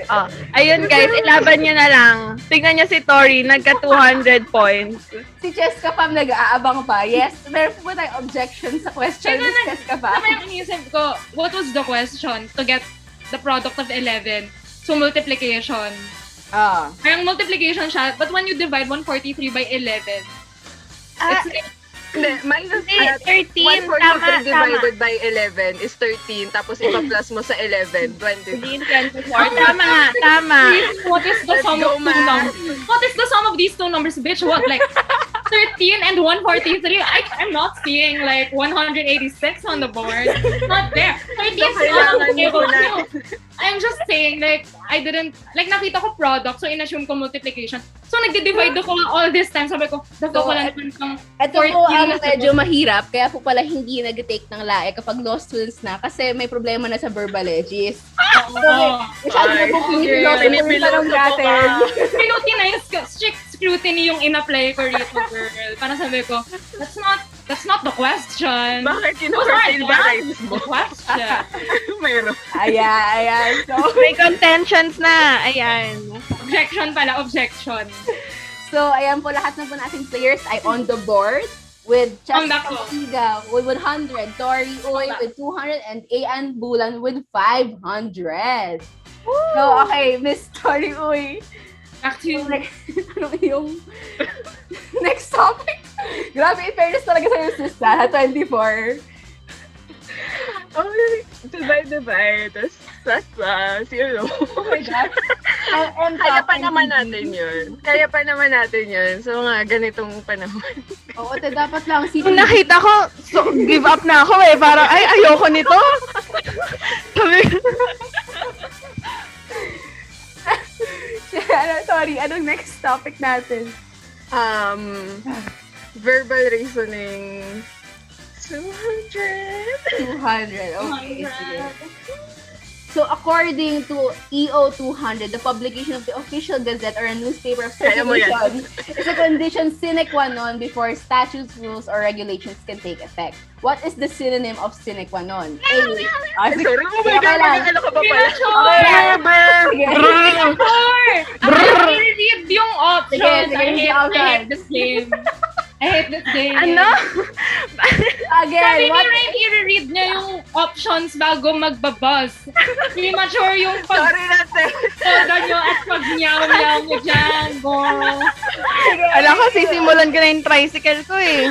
Oh, ayun guys, ilaban nyo na lang. Tingnan nyo si Tori, nagka 200 points. Si Cheska Pam nag-aabang pa. Yes, meron po ba tayong objection sa question ni Cheska Pam? Tama yung inisip ko, what was the question to get the product of 11? So, multiplication. Ah. Parang multiplication siya, but when you divide 143 by 11, it's like, Hindi, minus 13, 143 tama, divided by 11 is 13. Tapos ipa-plus mo sa 11, 20. 24. Tama, tama. what is the Let's sum go, of two man. numbers? What is the sum of these two numbers, bitch? What, like 13 and 143? I'm not seeing like 186 on the board. Not there. 13 is not on Kailangan the table mo na. too. I'm just saying, like, I didn't, like, nakita ko product, so in-assume ko multiplication. So, nagde-divide ako all this time. Sabi ko, dapat So, wala naman kang Ito po 14 ang na medyo mahirap, kaya po pala hindi nag-take ng lae kapag law students na kasi may problema na sa verbalages. Oo. Masyado na po okay. pinipiloso natin. Scrutinize ko, strict scrutiny yung in-apply ko rito, girl. Para sabi ko, that's not the question. Bakit Those kinukurtil aren't ba the rights mo? question. Mayroon. Ayan. So, May contentions na. Ayan. Objection pala, objection. so, ayan po, lahat na po nating players ay on the board with Comeback Cheska ko. Siga with 100, Tori Uy Comeback. with 200, and Ayan Bulan with 500. So, okay, Miss Tori Uy. Back to you. Ano yung next topic? Grabe, in fairness talaga sa'yo, sister. 24. Oh, divide. Tapos, zero. Oh my God. And Kaya pa naman natin yun. So, mga ganitong panahon. Oo, dapat lang. Nung nakita ko, so, give up na ako eh. Parang, ay, ayoko nito. Sabi ko, Sorry, anong next topic natin? Verbal reasoning. 200. 200. Okay, sige. So, according to EO 200, the publication of the official gazette or a newspaper of Kaya mo yan. circulation is a condition sine qua non before statutes, rules, or regulations can take effect. What is the synonym of sine qua non? A. Sorry, oh my Okay God, lang. ano ka pa pala? Sige. I read yung options. Sige, I options. hate this game. I hate this game. ano? Again, Sabi ni what? Rain, i-read niya yung options bago magbabuzz. Premature yung Sorry natin. pag-toda nyo at pag-nyaw-nyaw nyo dyan, girl. Alam ko, sisimulan ko na yung tricycle ko eh.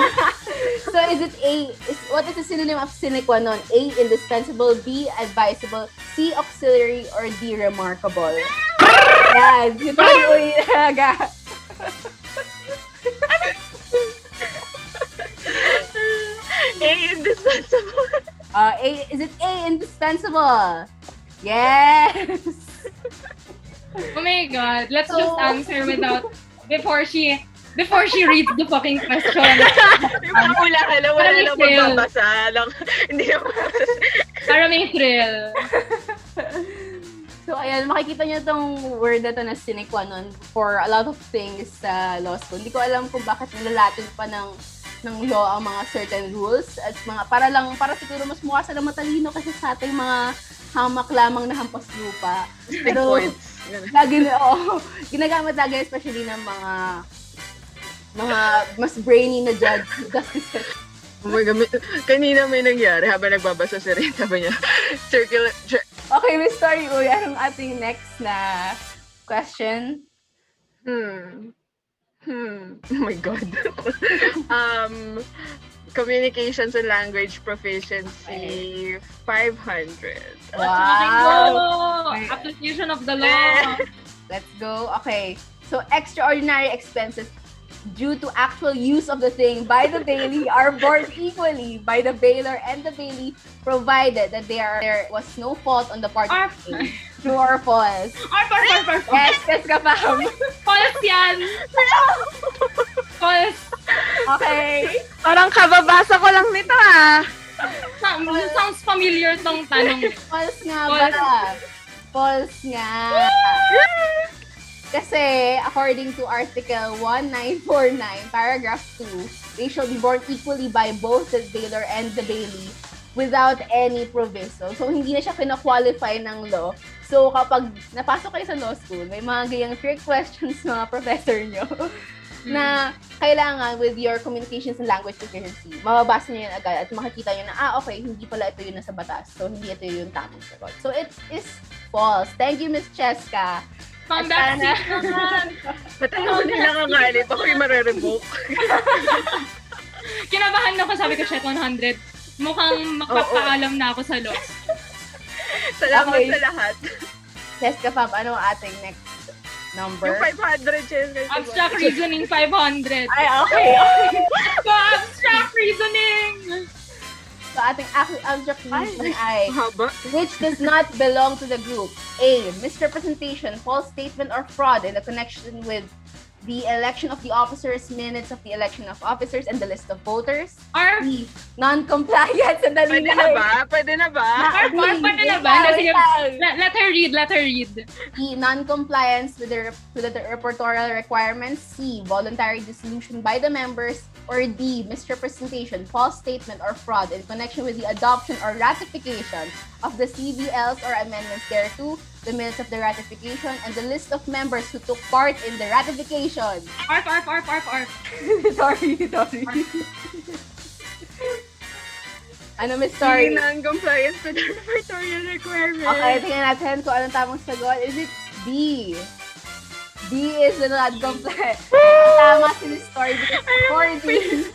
So, is it A? What is the synonym of sine qua non? A. Indispensable. B. Advisable. C. Auxiliary. Or D. Remarkable. Yan. Ito yung talaga. Indispensable. A. Is it A? Indispensable? Yes. Oh my God, let's just answer without, before she reads the fucking question. Wala ka na, wala na magbabasa. Hindi na magbabasa. Para may thrill. So, ayan, makikita niyo tong word na to na sine qua non for a lot of things sa law school. Hindi ko alam kung bakit nilalatin pa ng law ang mga certain rules at mga para siguro mas mukha sila matalino kasi sa ating mga hamak lamang na hampas lupa. Big Pero, points. lagi na, ginagamit lagi especially ng mga mas brainy na justices. Oh my God, kanina may nangyari habang nagbabasa si Rin, sabi niya, Okay, Miss Story, anong ating next na question? Oh my God. Communications and language proficiency, 500. Wow! Application of the law. Let's go. Okay. So, extraordinary expenses due to actual use of the thing by the bailee are borne equally by the bailior and the bailee, provided that there was no fault on the part of the bailee. True or false? Yes ka pa. False yan. False. Okay. Parang kababasa ko lang nito Sounds familiar tong tanong. False nga ba? False nga. Kasi, according to Article 1949, Paragraph 2, they shall be borne equally by both the bailior and the bailee without any proviso. So, hindi na siya kina-qualify ng law. So, kapag napasok kayo sa law school, may mga gayang trick questions mga professor nyo na kailangan with your communications and language proficiency, mababasa nyo yan agad at makikita nyo na, okay, hindi pala ito yun nasa batas. So, hindi ito yung tamang sagot. So, it is false. Thank you, Miss Cheska. Comeback naman. Matagal ko din nakakalit. Ako yung marerevoke. Kinabahan ako, sabi ko, shit, 100. Mukhang magpapaalam na ako sa law. Salamat Okay. sa lahat. Cheska, Pam, ano ang ating next number? Yung 500, Cheska. Abstract reasoning, 500. Ay, okay. So, abstract reasoning! So, ating abstract reasoning ay Haba. which does not belong to the group. A. Misrepresentation, false statement, or fraud in the connection with the election of the officers, minutes of the election of officers, and the list of voters. Or, B. Non-compliance. Sandali Pwede na ba? Pwede na ba? paano na ba? Let her read. E. Non-compliance with the reportorial requirements. C. Voluntary dissolution by the members. Or D. Misrepresentation, false statement, or fraud in connection with the adoption or ratification of the CVLs or amendments thereto, the minutes of the ratification, and the list of members who took part in the ratification. Arf. Sorry. Ano, Miss Story? Non-compliance with the repertorial requirements. Okay, tingnan natin kung anong tamang sagot. Is it D? D is the non-compliant. Tama si Miss Story because according...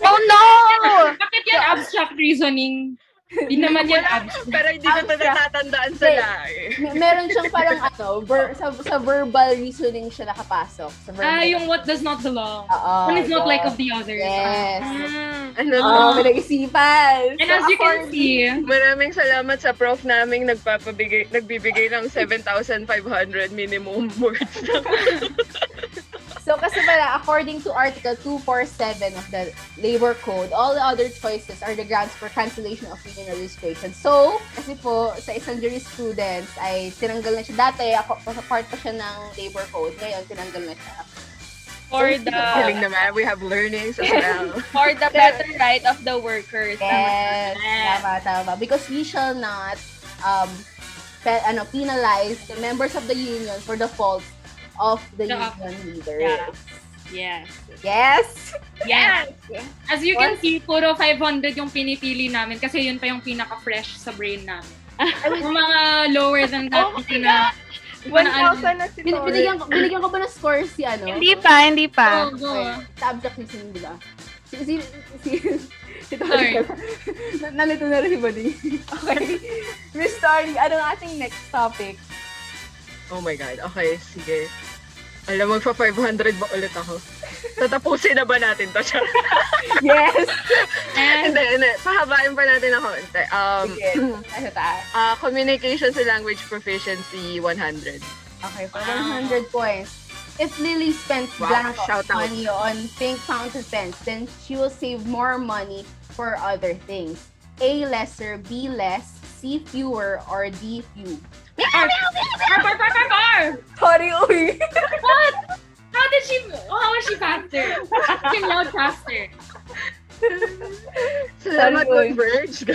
Oh no! Bakit yan abstract reasoning? Hindi naman yan abstract. Pero hindi ko ito natatandaan sa lahi. Meron siyang parang sa verbal reasoning siya nakapasok. Sa verbal. Yung what does not belong. Oo. One is not like of the others. Yes. Ano Oo, to? pinag-isipan. And as you can see, Maraming salamat sa prof naming nagbibigay ng 7,500 minimum words. So, kasi pala, according to Article 247 of the Labor Code, all the other choices are the grounds for cancellation of union registration. So, kasi po, sa isang jurisprudence ay tinanggal na siya. Dati, part pa siya ng Labor Code. Ngayon, tinanggal na siya. Galing naman. We have learnings as well. For the better right of the workers. Yes, tama. Because we shall not penalize the members of the union for the faults of the union leaders. yeah. Yes? Yes! As you can see, puro 500 yung pinipili namin kasi yun pa yung pinaka-fresh sa brain namin. Yung mga lower than that, hindi na... 1,000 na si Tori. Binigyan ko ba ng score si ano? Hindi pa. Go. Sa abstract reasoning, di ba? Si Tori. Nalito na rin si Buddy. Okay. Miss Tori, anong ating next topic? Oh my God. Okay, sige. Alam, magpa-500 ba ulit ako? Tatapusin na ba natin to siya? Yes! Hindi. Pahabain pa natin ako. Sige. Sa taas. Communications and language proficiency, 100. Okay, for 100 points. If Lily spends blank shout out. money on pink fountain pens, then she will save more money for other things. A, lesser. B, less. C, fewer, or D, few? Sorry, uy. What? How was she faster? She loud faster. Salamat, Sorry, Converge.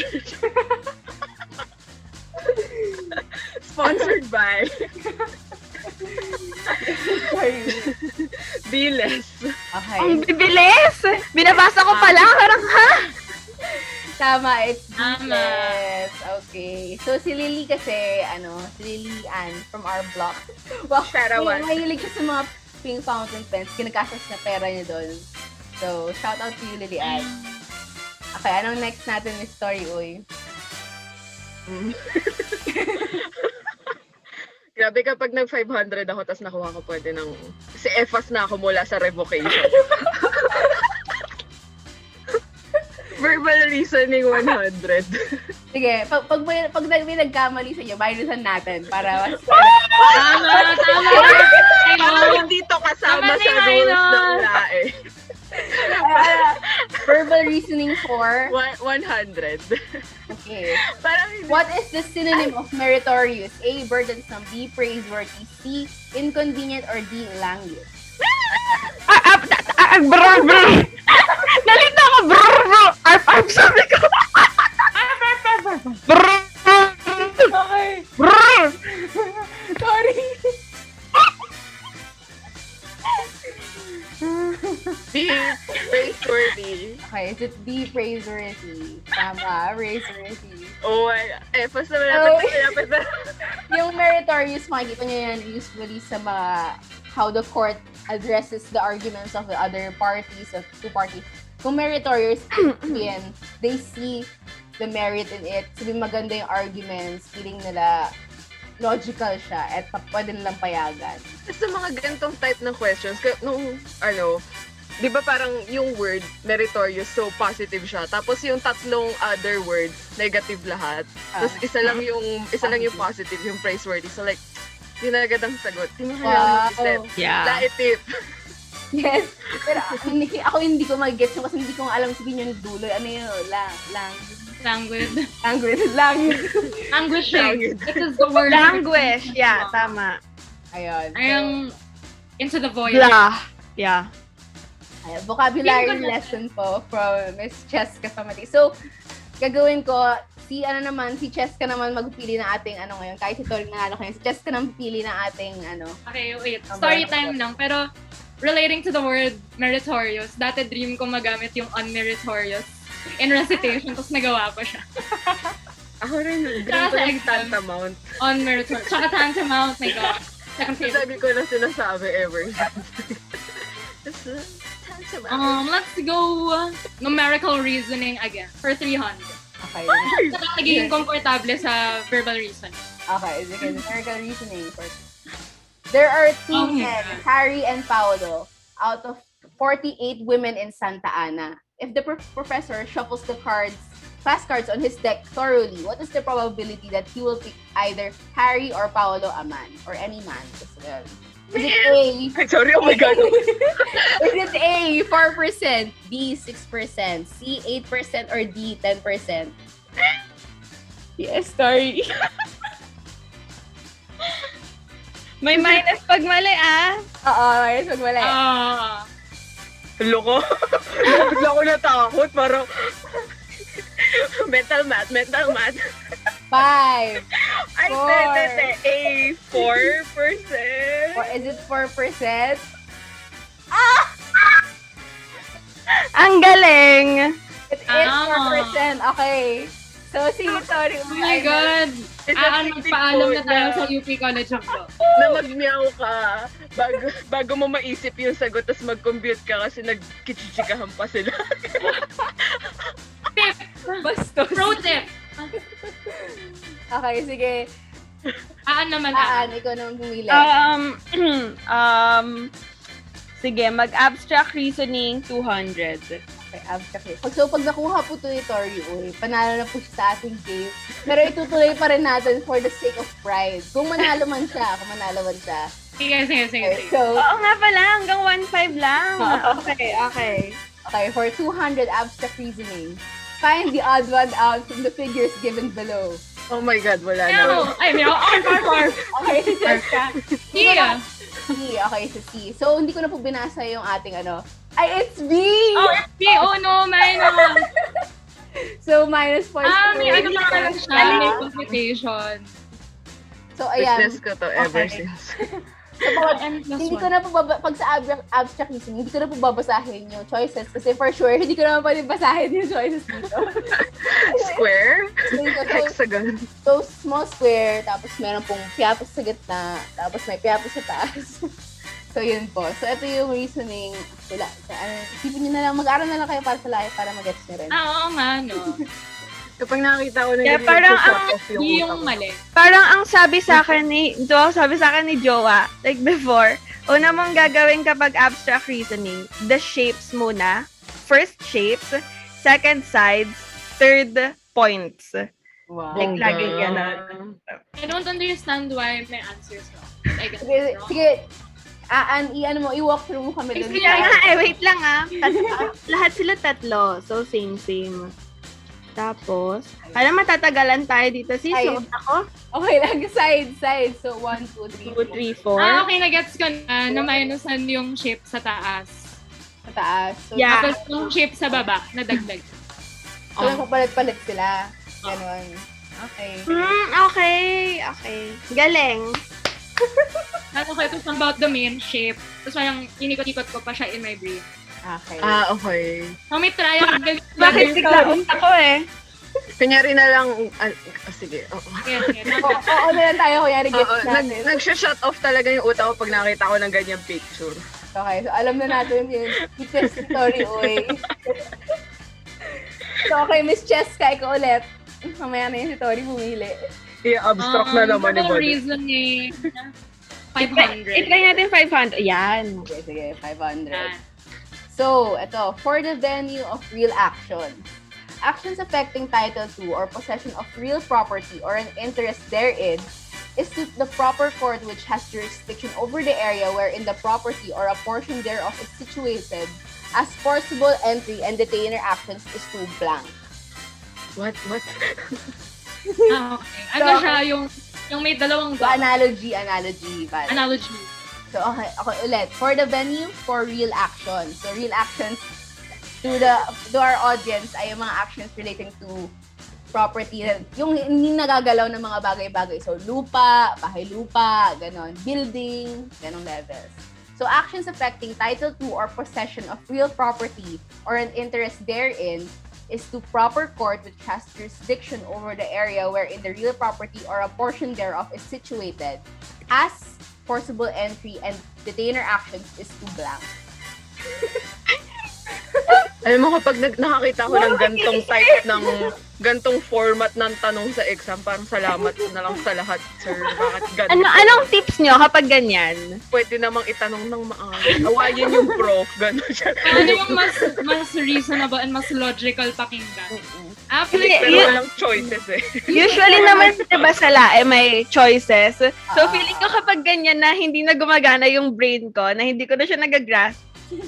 Sponsored by Sorry. Biles. Okay. Ang bibilis! Binabasa ko pa lang. Parang, ha? Tama, it's Tama. Yes. Okay. So, si Lily kasi, si Lily Ann from our block. Well, Sharawan. mahilig siya sa mga pink fountain pens. Kinagastos na pera niya doon. So, shout out to you, Lily Ann. Okay, anong next natin ni story, uy? Grabe kapag nag-500 ako tapos nakuha ko pwede ng... Si EFAS na ako mula sa revocation. Verbal reasoning 100. Sige, pag may nagkamali sa inyo, minusan natin para mas... Tama. Parang hindi to kasama Tama sa na, rules no? ng lae. Verbal reasoning for... 100. Okay. Parang hindi... What is the synonym of meritorious? A, burdensome. B, praiseworthy. C, inconvenient. Or D, language? Nalito ako, Arp, sabi ko. Okay. Sorry. B, praiseworthy. Okay, is it B, praiseworthy? Tama, praiseworthy. Oh my God. EFAS na Oh. malapit na. Yung meritorious, makikita nyo yan usually sa mga how the court addresses the arguments of the other parties, of two parties. Kung meritorious, yan, they see the merit in it. Sabi maganda yung arguments, feeling nila logical siya at pwede nilang payagan. Sa mga ganitong type ng questions, di ba parang yung word, meritorious, so positive siya. Tapos yung tatlong other words, negative lahat. Tapos isa lang yung positive, yung praiseworthy. So like, yun na agad ang sagot. Di mo kailangan mag-isip. Yeah. Laitip. Yes. Pero ako hindi ko mag-get yun kasi hindi ko alam sabihin yung dulo. Ano yun? Language. Language. This is the word. Language. Yeah, tama. Ayun. Ayang into the void. Blah. Yeah. Ayun, vocabulary lesson po from Miss Cheska Pamati. So, gagawin ko, si Cheska naman magpili ng ating ngayon. Kahit si Tori nanalo kayo, si Cheska naman pipili ng ating Okay, wait. Story time lang. Pero relating to the word meritorious, dati dream ko magamit yung unmeritorious in recitation, tapos nagawa ko siya. Ako rin, dream Tsaka ko sa yung exam. tantamount. Unmeritorious. Tsaka tantamount, my God. Second favorite. Sabi ko na sinasabi ever since. Tantamount. Let's go numerical reasoning again for 300. Okay. Saka nagiging komportable sa verbal reasoning. Okay, sige. Numerical reasoning first. There are two men, Harry and Paolo, out of 48 women in Santa Ana. If the professor shuffles the class cards on his deck thoroughly, what is the probability that he will pick either Harry or Paolo a man? Or any man? Is it A? Ay, sorry, oh my God. Is it A, 4%, B, 6%, C, 8%, or D, 10%? Yes, sorry. May minus pag mali, ah. Oo, ayos, magwala. Loko. Bigla ko natakot. Parang mental math. 5. Ay, Four. A, 4%. Or is it 4%? Ang galing. It is 4%. Okay. So, sorry. Oh my God! It's a Nagpaalam na tayo na- sa UP College of Law. Na mag-meow ka bago mo maisip yung sagot tapos mag-compute ka kasi nagkichichikahan pa sila. Tip! Bastos. Pro tip! Okay, sige. Naman. Ikaw naman pumili. Sige, mag-abstract reasoning 200. Okay, abstract. Pag nakuha po ito ni Tori, panalo na po siya sa ating game. Pero itutuloy pa rin natin for the sake of pride. Kung manalo man siya. Sige. Okay, so, Oo nga pala, hanggang 1.5 lang. Okay. okay, for 200 abstract reasoning, find the odd one out from the figures given below. Oh my God, wala na. No, ay, may or. Okay, si Jessica. Yeah. C. Okay, si C. So, hindi ko na po binasa yung ating Ay, it's B! Oh, it's B. Oh no, mine naman. So, minus points. May ano na pala siya, may Ah. complication. So, ayan. Business ko to ever Okay. since. So, pag, And plus hindi one. ko na po, pag sa abstract reasoning, hindi ko na po babasahin yung choices kasi for sure, hindi ko naman pwede basahin yung choices dito. Square? So, Hexagon? so, small square, tapos meron pong piatos sa gitna, tapos may piatos sa taas. So, yun po. So, ito yung reasoning. Wala. Isipin nyo na lang, mag-aaral na lang kayo para sa lahat para mag-gets nyo rin. Oo nga, no. Kapag nakita ko na Yeah, yung parang shut off yung Yung utak ko. mali. Parang ang sabi sa akin ni Jowa, like before, una mong gagawin kapag abstract reasoning, the shapes muna. First shapes, second sides, third points. Wow. Like, Bongga. lagi ganon. I don't understand why my answers wrong. I guess Sige, it's wrong. sige. I-walk through mo kami dun. Kaya nga, wait lang lahat sila tatlo. So, same. Tapos, alam, matatagalan tayo dito. Sis, Ay. ako? Okay lang, side. So, 1, 2, 3, 2, 3, 4. Okay, na-gets ko na minusan yung shape sa taas. Sa taas. So, Yeah. Tapos yung shape sa baba, nadagdag. so nagpapalit-palit sila. Ganon. Okay. Okay. Galing. Ano ko, it was about the main shape. Tapos parang inikot-ikot ko pa siya in my brain. Okay. Okay. So may trial. Bakit bigla ako eh? Kunyari na lang, sige, oo. Oo na lang tayo, kunyari Oo, gets natin. nagsha-shut off talaga yung utak ko pag nakita ko ng ganyang picture. Okay, so alam na natin yung deepest story, oy. So, okay, Miss Cheska, ikaw ulit. Mamaya na yung si Tori bumili. I-abstract na naman ni Buddy. Reasoning. 500. I-try natin 500. Yan. Okay, sige, 500. Yan. So, ito, for the venue of real action. Actions affecting Title II or possession of real property or an interest therein is to the proper court which has jurisdiction over the area wherein the property or a portion thereof is situated as forcible entry and detainer actions is to blank. What? Okay. Ano siya, yung may dalawang So, analogy. Bale. analogy. So, okay ulit. For the venue, for real action. So, real actions to our audience ay yung mga actions relating to property. Yung hindi nagagalaw ng mga bagay-bagay. So, lupa, bahay-lupa, ganon. Building, ganong levels. So, actions affecting Title II or possession of real property or an interest therein is to proper court which has jurisdiction over the area wherein the real property or a portion thereof is situated as forcible entry and detainer actions is to blank. Alam mo, kapag nakakita ko ng gantong type ng gantong format ng tanong sa exam, parang salamat na lang sa lahat, sir. Bakit ganito? Anong tips nyo kapag ganyan? Pwede namang itanong ng maayos. Awayin yung prof. Gano'n siya. Ano yung mas reasonable and mas logical pakinggan? After Hindi, Pero walang choices eh. Usually naman, diba sa LAE may choices. So, Ah. feeling ko kapag ganyan na hindi na gumagana yung brain ko, na hindi ko na siya nag-grasp,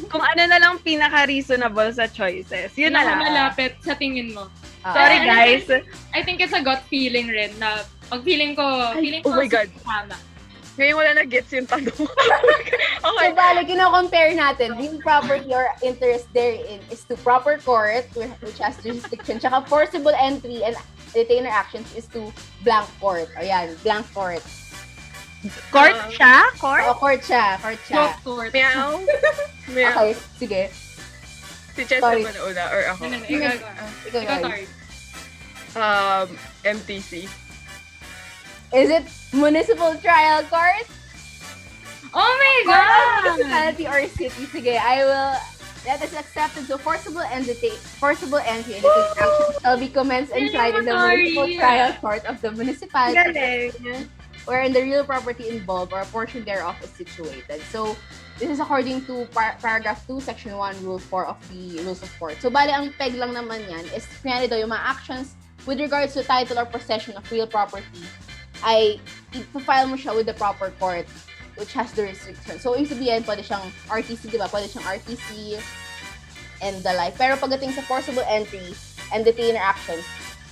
kung ano na lang pinaka-reasonable sa choices. Yun na lang. malapit sa tingin mo. Sorry, guys. I think it's a gut feeling rin na pag feeling ko oh my God. tama. Ngayon wala na gets yung tanong. So, bale, kino-compare natin, real property or interest therein is to proper court, which has jurisdiction, tsaka forcible entry and detainer actions is to blank court. O yan, blank court. Court siya? Court? O, court siya. Court. Meow. Meow. Okay, sige. Si Chess Sorry. naman una or ako? Ikaw, Ikaw, Yoy. sorry. MTC. Is it municipal trial court? Oh my Court of God! municipality or city? Sige, I will... That is accepted. So, forcible entry and detainer action shall be commenced and tried in the Sorry. municipal trial court of the municipality Galing. wherein the real property involved or a portion thereof is situated. So, this is according to paragraph 2, section 1, rule 4 of the rules of court. So, bali, ang peg lang naman yan is, kunyari daw, yung mga actions with regards to title or possession of real property ay i-file mo siya with the proper court which has the restriction. So, ibig sabihin, pwede siyang RTC, di ba? Pwede siyang RTC and the like. Pero pagdating sa forcible entry and detainer actions,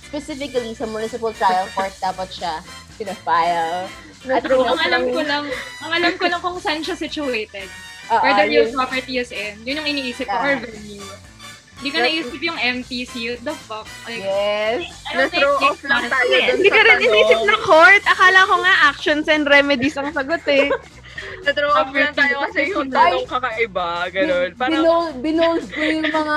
specifically sa municipal trial court dapat siya pinafile. At Ang alam ko lang kung saan siya situated. Where the real property is in. Yun yung iniisip ko, or venue. Hindi ko naisip yung MTC. What the fuck? Like, Yes. Na-throw off lang tayo dun Hindi sa ko rin tanong. inisip na court. Akala ko nga actions and remedies ang sagot eh. Na-throw off lang tayo kasi yung tanong kakaiba. Ganun. Parang, Binold ko yung mga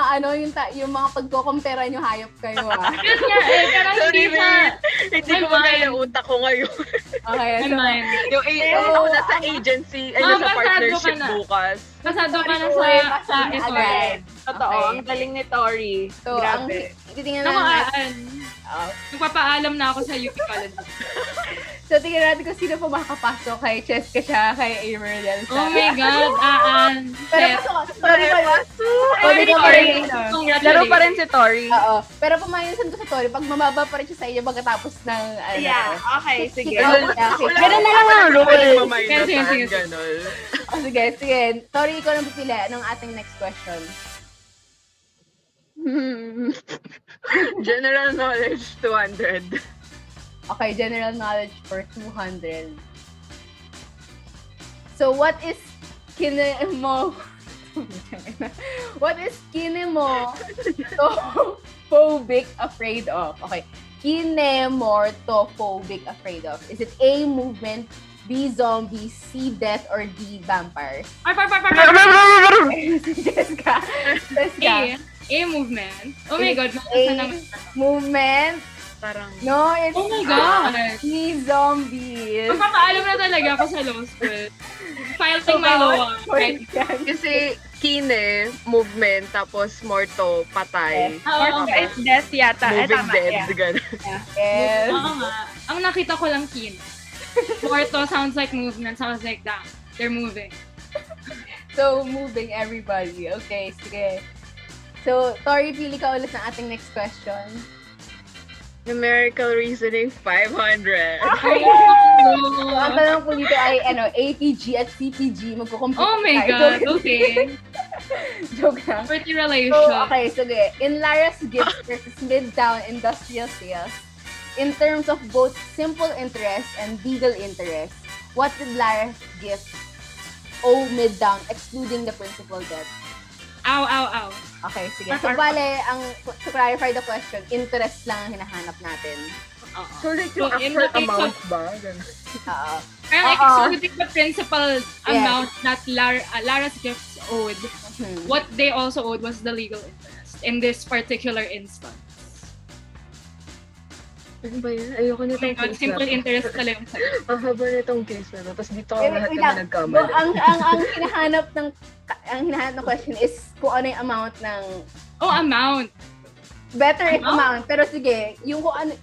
yung mga pagko-compare nyo hayop kayo yun nga eh, parang sorry, hindi siya. man. Hindi ko magana utak ko ngayon. Okay, And mine. Yung ako nasa agency, ay nasa pasado partnership ka na. bukas. Pasado ka na sa ito. agad. Totoo, Okay. ang galing ni Tori. So, ang Grabe. titingnan Naku, natin. nagpapaalam na ako sa UP College. So, tingnan natin kung sino pa makakapasok kay Cheska siya, kay Emerald. Oh my God, Pero Shit. pasok, sorry pa yun. Sorry, ka pa rin. Congratulations. Laro pa rin si Tori. Oo. Pero pumayasan ko sa Tori, pag mababa pa rin siya sa iyo pagkatapos ng, Yeah, okay, sige. Okay. Ganun na lang ang rule. Sige. Ganun. Oh, sige. Tori, ikaw nang pipili. Anong ating next question? General knowledge 200. Okay, general knowledge for 200. So, what is kinemo? What is kinemortophobic afraid of? Okay. Kinemortophobic afraid of. Is it A, movement, B, zombies, C, death, or D, vampires? Jessica. A movement. Oh my God, A, nakasa naman. movement. Parang, No, it's Oh my God. C, zombies. Magpapaalam na talaga ako sa law school. Filing my law. Right. kasi kine, movement, tapos morto, patay. Or it's death yata. Moving Tama, dead, yeah. ganun. Yes. Oo nga. Ang nakita ko lang kin. Morto sounds like movement. Sounds like that. They're moving. So, moving everybody. Okay, sige. So, Tori, pili ka ulit ng ating next question. Numerical reasoning 500. So, ang tanong ko dito ay, APG at CPG. Magkukompute Oh my tayo. God. Okay. Joke lang. Pretty So, relation. okay, sige. In Lara's Gifts versus Midtown Industrial Sales, in terms of both simple interest and legal interest, what did Lara's Gifts owe Midtown excluding the principal debt? Ow. Okay, sige. So, bale, to clarify the question, interest lang ang hinahanap natin. So like yung So, in actual the case amount of- ba? Ganun. Oo. Parang Oo. excluding the principal amount that Lara's gifts owed, Hmm. what they also owed was the legal interest in this particular instance. Ano ba yan? Ayoko Oh my nitong God, case simple na to. interest pala yung sagot. Ang haba nitong case na to. Tapos dito Wait, lahat wait kami lang. nagkamali. So, ang hinahanap ng question is kung ano yung amount ng Oh, amount. better if amount. Pero sige, yung kung ano,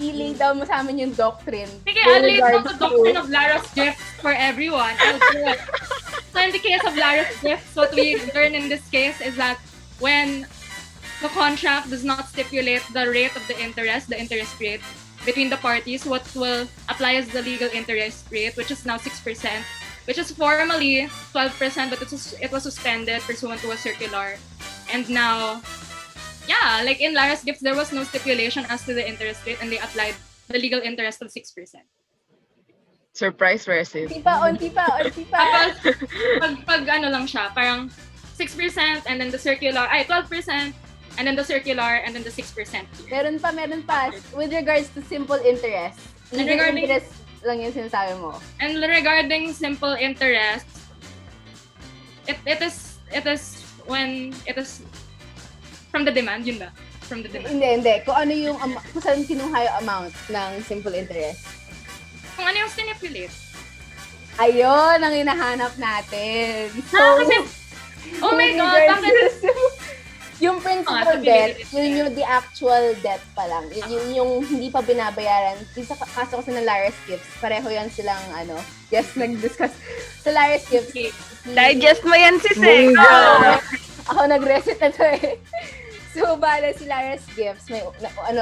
i-lay down mo sa amin yung doctrine. Sige, with I'll lay down the regards doctrine to- of Lara's gifts for everyone. I'll do it. So in the case of Lara's gifts, what we learn in this case is that when the contract does not stipulate the rate of the interest rate between the parties, what will apply is the legal interest rate, which is now 6%, which is formally 12%, but it was suspended pursuant to a circular. And now, yeah, like in Lara's gifts, there was no stipulation as to the interest rate, and they applied the legal interest of 6%. Surprise receipt. Onti pa. Tapos, pag ano lang siya, parang 6%, and then the circular, 12%, and then the circular, and then the 6%. Meron pa. With regards to simple interest. And Legal regarding- interest lang yung sinasabi mo. And regarding simple interest, it is when it is from the demand, yun ba? From the demand. Hindi. Kung ano yung, kung saan kinuha yung amount ng simple interest. Kung ano yung stipulate. Ayun ang hinahanap natin. So, Kasi, oh my with God, regards bakit? to- yung principal sabi debt, nila- yun yung the actual debt pa lang. Yun yung hindi pa binabayaran. Sa kaso kasi ng Lara's Gifts, pareho yan silang yes, nag-discuss. Sa Lara's Gifts, Okay. Digest mo yan si Sek. ako nag-reset na to eh. So, bala si Lara's Gifts, may,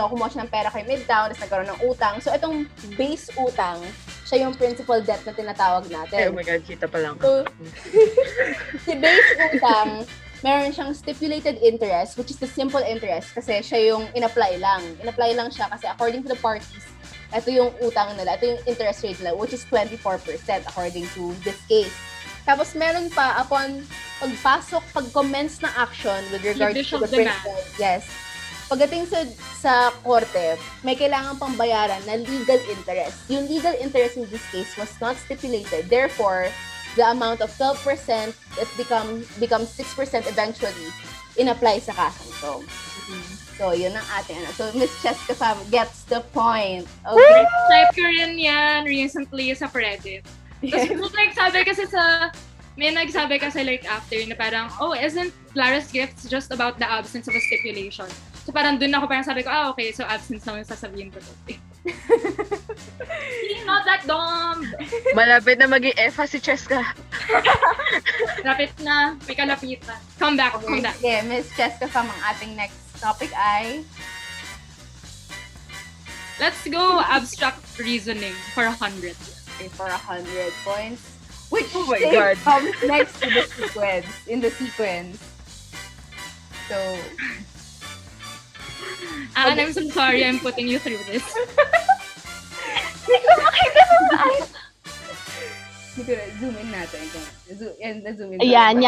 kumuha siya ng pera kay Midtown, tapos nagkaroon ng utang. So, itong base utang, siya yung principal debt na tinatawag Oh natin. my God, kita pa lang. So, si base utang, meron siyang stipulated interest, which is the simple interest kasi siya yung in-apply lang. In-apply lang siya kasi according to the parties, ito yung utang nila, ito yung interest rate nila, which is 24% according to this case. Tapos meron pa, upon pag-commence ng action with regards to Judicial the demand. principal, yes, pagdating sa korte, may kailangan pang bayaran na legal interest. Yung legal interest in this case was not stipulated. Therefore, the amount of 12%, it becomes 6% eventually in-apply sa kasang to. So, yun ang ating ano. So, Miss Cheska Fam gets the point. Okay. Type ko rin yan recently sa Reddit. Tapos like, may nagsabi kasi like after na parang, oh, isn't Clara's gifts just about the absence of a stipulation? So parang dun ako parang sabi ko, okay, so absence naman sasabihin ko to. Not that dumb! Malapit na maging EFA si Cheska. Lapit na, may kalapitan. Come back. Okay, Miss Cheska Fam, ang ating next topic ay Let's go abstract reasoning for 100. okay, for 100 points. Which Oh my thing God. comes next to the sequence, in the sequence. So, And I'm so sorry I'm putting you through this. Siguro, zoom in natin. Zoom in. Yan.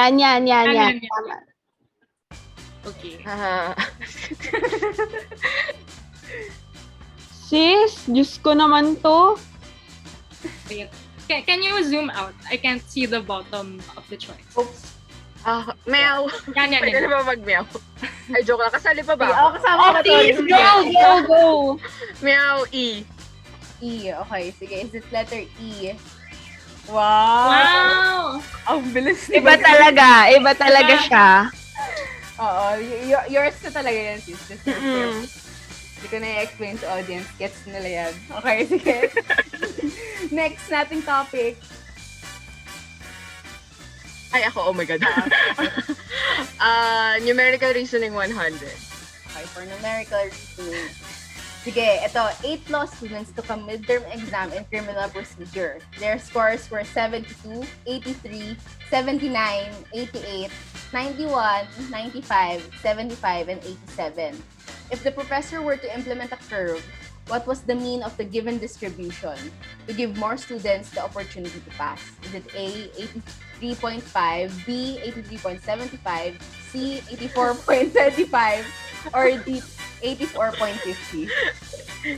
Okay. Sis, Diyos ko naman to. Wait. Can you zoom out? I can't see the bottom of the choice. Oops. Meow. Yan. Pwede na ba mag-meow? Ay, joke lang. Kasali pa ba Okay, ako? kasama ko ba to? Please, go! Meow, E. E. Okay, sige. Is it letter E? Wow! Ang bilis. Iba talaga siya. Oo. Yours na talaga yan, sis. Just hindi ko na i-explain sa audience. Gets nila yan. Okay, sige. Next nating topic. Ay, ako. Oh my God. Numerical reasoning 100. Okay, for numerical reasoning. Sige, ito, 8 law students took a midterm exam in criminal procedure. Their scores were 72, 83, 79, 88, 91, 95, 75, and 87. If the professor were to implement a curve, what was the mean of the given distribution to give more students the opportunity to pass? Is it A, 83.5, B, 83.75, C, 84.25, or D, 84.50?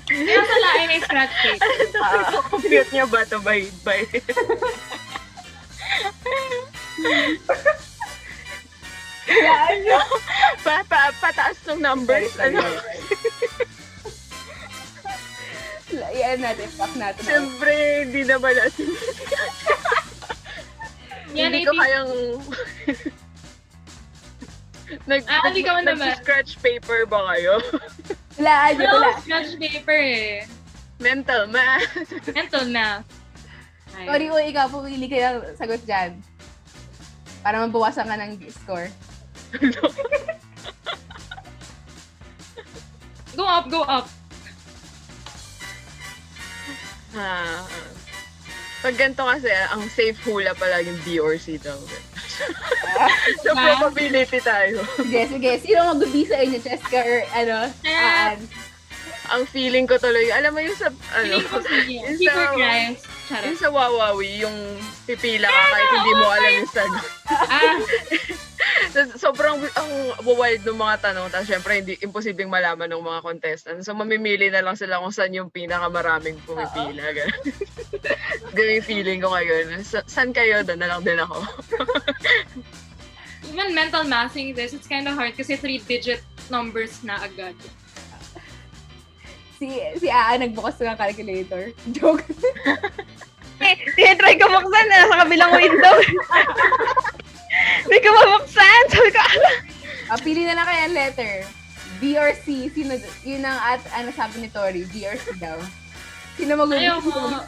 Kaya sa lain ay scratch tape. Compute niya ba ito by? Pataas ng numbers. Iyan natin, pack natin. Siyempre, hindi naman natin. Yan, Hindi ko kayang... hindi ka man naman. Nag-scratch paper ba kayo? Wala. Scratch paper eh. Mental math. Mental math. Sorry, ikaw, pumili ka ng sagot dyan. Para mabawasan ka ng score. Go up. Pag ganito kasi, ang safe hula pala yung B or C daw. So, probability tayo. Sige. Sino mag-B sa inyo, Cheska or Ann? Ang feeling ko tuloy, alam mo yung sa, Feeling ko yung si sa, Christ. yung sa Wawawi, yung pipila ka kahit hindi mo alam yung sagot. Sobrang ang wild ng mga tanong, tapos syempre hindi imposibleng malaman ng mga contestants. So mamimili na lang sila kung saan yung pinakamaraming pumipila. Ganun yung feeling ko ngayon. Saan kayo? Doon na lang din ako. Even mental mathing this, it's kind of hard kasi 3-digit numbers na agad. Si nagbukas ng calculator. Joke. Try ko buksan na sa kabilang window. Hindi ko mabuksan. Sabi ko, Pili na lang kayo ang letter. B or C. Sino, yun ang sabi ni Tori. B or C daw. Sino Ayaw mo.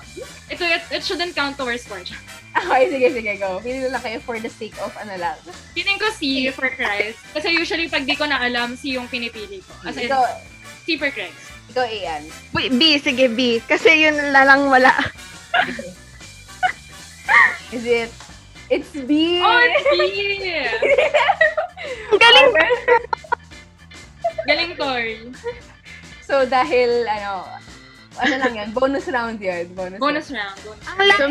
It shouldn't count towards score. Okay, sige, go. Pili na lang kayo for the sake of lang. Feeling ko C for Christ. Kasi usually pag di ko na alam, C yung pinipili ko. As in, Ikaw, C for Christ. ikaw Ian. B, sige B. Kasi yun lang wala. Is it? It's B! Oh, it's B! Ang galing! Galing, Tori. So, dahil, ano lang yan, bonus round yan. Bonus round. Ang lae So,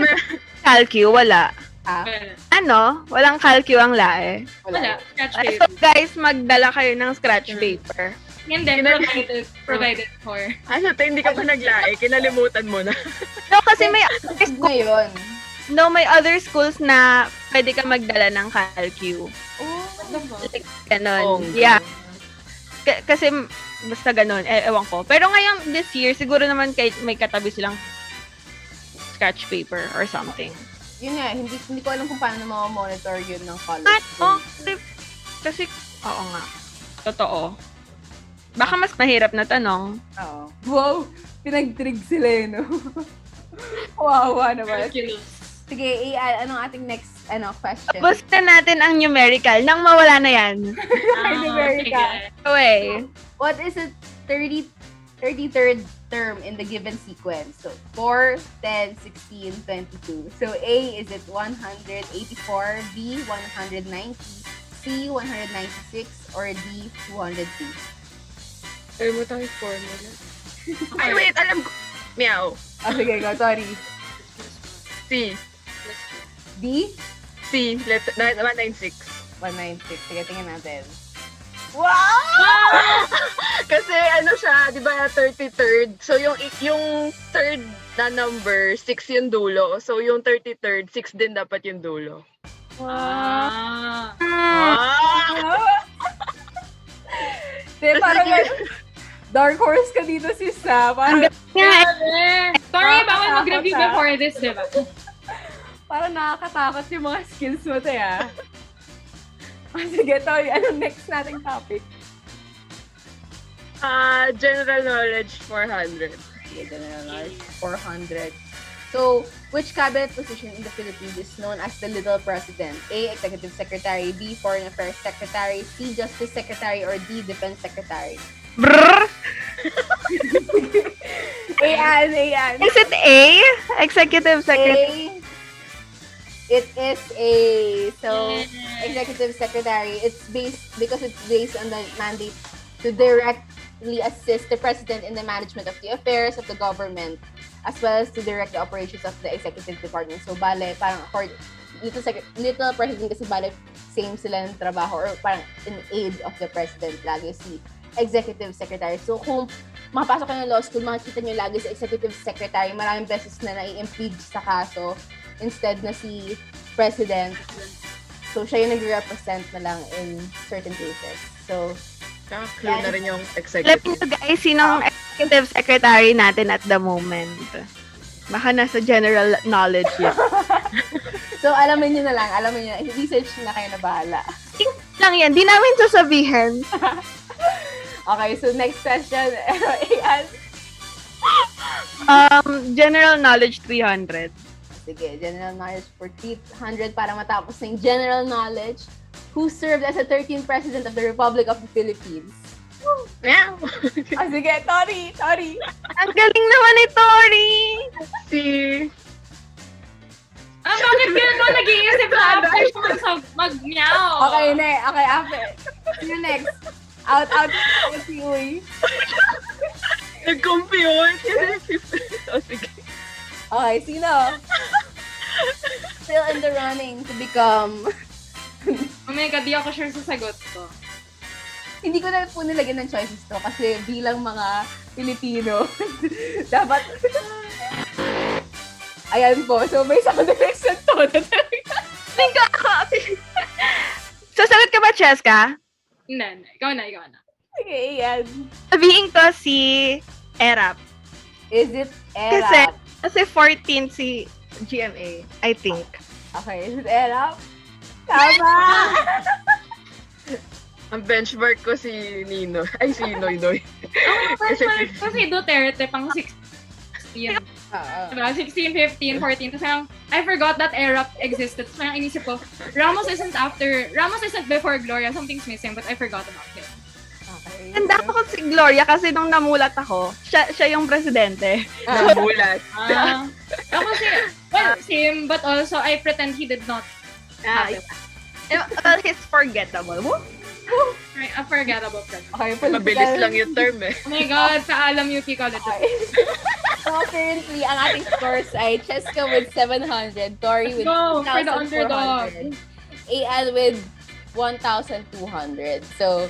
calcu, wala. Well, Walang calcu ang lae. wala. Scratch So paper. guys, magdala kayo ng scratch paper. Hindi, provided for. Hindi ka pa naglae, kinalimutan mo na. No, kasi may Ngayon. may other schools na pwede ka magdala ng calcu. Like, ganon. Yeah. Kasi basta ganon, ewan ko. Pero ngayon, this year, siguro naman kahit may katabi silang scratch paper or something. Yun nga, hindi ko alam kung paano na monitor yun ng college. Kasi, oo nga. Totoo. Baka mas mahirap na tanong. Oo. Wow! Pinag-trig sila yun, no? Wawa naman. Sige, anong ating next question? Tapos na natin ang numerical nang mawala na yan. Numerical. Okay. What is the 33rd term in the given sequence? So, 4, 10, 16, 22. So, A, is it 184, B, 190, C, 196, or D, 202? Ay mo tayo formula. Ay, wait, alam ko. Meow. Sige, go. Sorry. C. D? C. 196. 196. Sige, tingnan natin. Kasi siya, di ba, 33rd. So, yung third na number, 6 yung dulo. So, yung 33rd, 6 din dapat yung dulo. Ah. Parang dark horse ka dito, sis, ha? Parang, Sorry, bawal mag-review before this, di ba? parang nakakatakot yung mga skills mo, te, ha? Sige, Toy, anong next nating topic? General knowledge 400. General knowledge 400. So, which cabinet position in the Philippines is known as the Little President? A, Executive Secretary, B, Foreign Affairs Secretary, C, Justice Secretary, or D, Defense Secretary? Brrr! Ayan. Is it A? Executive Secretary? A. It is A. So, Executive Secretary, it's based on the mandate to directly assist the President in the management of the affairs of the government, as well as to direct the operations of the executive department. So, bale, parang little president kasi bale, same sila ng trabaho or parang in aid of the president lagi si executive secretary. So, kung makapasok kayo ng law school, makikita nyo lagi si executive secretary, maraming beses na nai-impeach sa kaso instead na si president. So, siya yung nag-represent na lang in certain cases. So, Clue na rin yung Let executive. me know guys, sinong executive secretary natin at the moment? Baka nasa general knowledge yun. So, alamin nyo na lang. Research na kayo na bahala. Lang yan, di namin sasabihin. Okay, so next question. Ayan. General knowledge 300. Sige, general knowledge for 300 para matapos ng general knowledge. Who served as the 13th President of the Republic of the Philippines? Meow! Sige, Tori. Ang galing naman ni Tori! Si... Bakit gano'n nag-iisip na after mag-meow? Okay, after. Sino next? Out, si Uy. Nag-compute. Sige. Okay, sino? Still in the running to become... Oh my God, di ako sure sa sagot ko. Hindi ko na po nilagyan ng choices to kasi bilang mga Pilipino, dapat... Ayan po, so may sound effects na to. Tingko ako! Sasagot ka ba, Cheska? Hindi. Ikaw na. Sige, ayan. Sabihin ko si Erap. Is it Erap? Kasi 14 si GMA, I think. Okay, is it Erap? Tama! Ang benchmark ko si Nino. Ay, si Noy. Kasi Duterte, pang 16. Diba? 16, 15, 14. Tapos I forgot that era existed. Tapos parang inisip ko, Ramos isn't before Gloria. Something's missing, but I forgot about him. Okay. Tanda ko si Gloria kasi nung namulat ako, siya yung presidente. Namulat. Ako same, but also I pretend he did not happen. Well, he's forgettable. Right, a forgettable project. Okay, Mabilis lang yung term eh. Oh my God, paalam UP College. Okay. So, currently, ang ating scores ay Cheska with 700, Tori with Go, for the 2,400, Ayan with 1,200. So,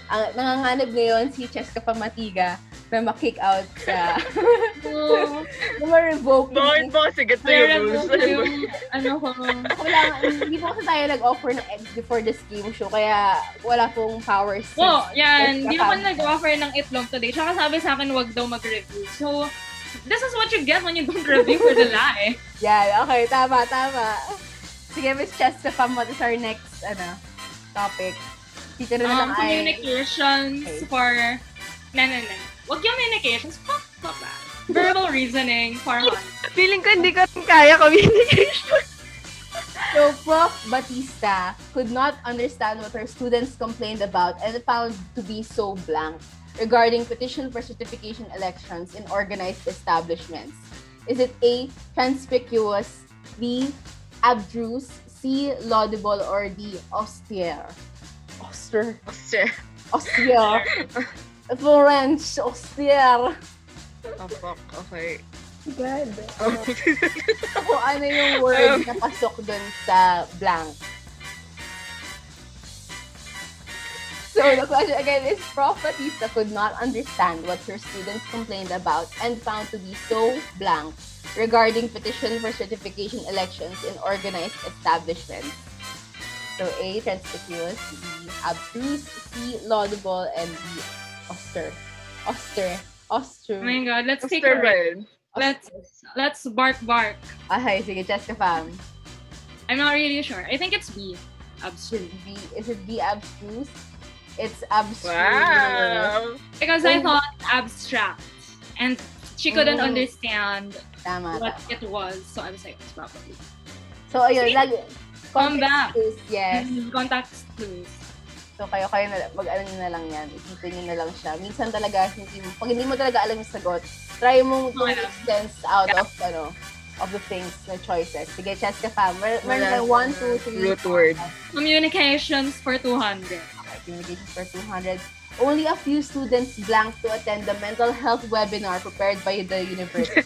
ang nanganganib ngayon si Cheska Pamatiga na ma-kick out sa Oh, na ma-revoke. Bakit ba? Sige, ito yung rules. yung, ano ko, Hindi po kasi tayo nag-offer ng eggs before this game show, kaya wala pong powers. oh, yan. Cheska Hindi naman Pam. nag-offer ng itlog today. Tsaka sabi sa akin, wag daw mag-review. So, this is what you get when you don't review for the lie. Yan, okay, tama. Sige, Miss Cheska Pam, what is our next, topic? Dito na lang ay... Communications Okay. for... No. Wag communications. Fuck that. Verbal reasoning for one. Feeling ko hindi ko kaya communication. So, Prof. Batista could not understand what her students complained about and found to be so blank regarding petition for certification elections in organized establishments. Is it A, conspicuous, B, abstruse, C, laudable, or D, austere? Austere. Florence, austere. Oh, fuck. Okay. God. Kung ano yung word na pasok dun sa blank. So the question again is, Prof. Batista could not understand what her students complained about and found to be so blank regarding petition for certification elections in organized establishments. So A, conspicuous, B, abstruse, C, laudable, and D, austere. Oh my God, let's take a break. Let's bark. Okay, sige, Cheska Fam. I'm not really sure. I think it's B. Absurd. Is it B, abstruse? It's abstruse. Wow! Because I thought abstract. And she couldn't Mm. understand Tama. what it was. So I was like, it's probably. So, ayun, See? context Come back. clues, yes. Context clues. So, kayo na, mag-alam nyo na lang yan. Isipin nyo na lang siya. Minsan talaga, pag hindi mo talaga alam yung sagot, try mong to Okay. make sense out of the things, na choices. Sige, Cheska Fam. Meron na 1, 2, 3. Root word. Communications for 200. Okay, communication for 200. Only a few students blank to attend the mental health webinar prepared by the university.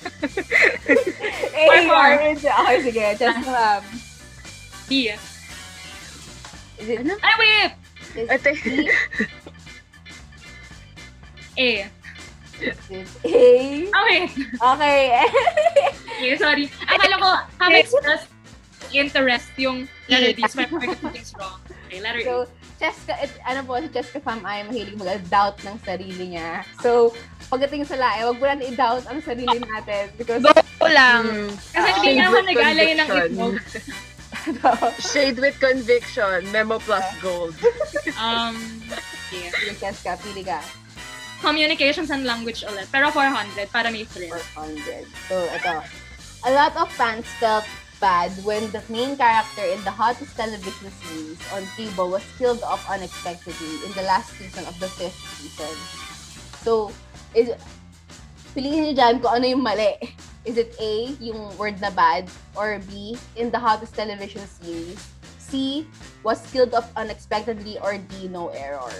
Okay, sige. Cheska Fam. B. Is it, Ay, wait! is Ate. it B? A. Is it A? Okay. Okay. Okay, sorry. Akala ko, have expressed interest yung letter D. So, I'm getting things wrong. Okay, letter A. So, Cheska, si Cheska Fam ay mahilig mag-doubt ng sarili niya. So, pagdating sa lae, wag mo natin i-doubt ang sarili natin because Go lang. Kasi hindi Shade naman with nag-alay ng conviction. itlog. Shade with conviction. Memo plus gold. Yeah. Sige, Cheska, pili ka. Communications and language ulit. Pero 400 para may thrill. 400. So, ito. A lot of fans felt bad when the main character in the hottest television series on cable was killed off unexpectedly in the last season of the 5th season. So, piliin niyo dyan kung ano yung mali. Is it A, yung word na bad, or B, in the hottest television series, C, was killed off unexpectedly, or D, no error?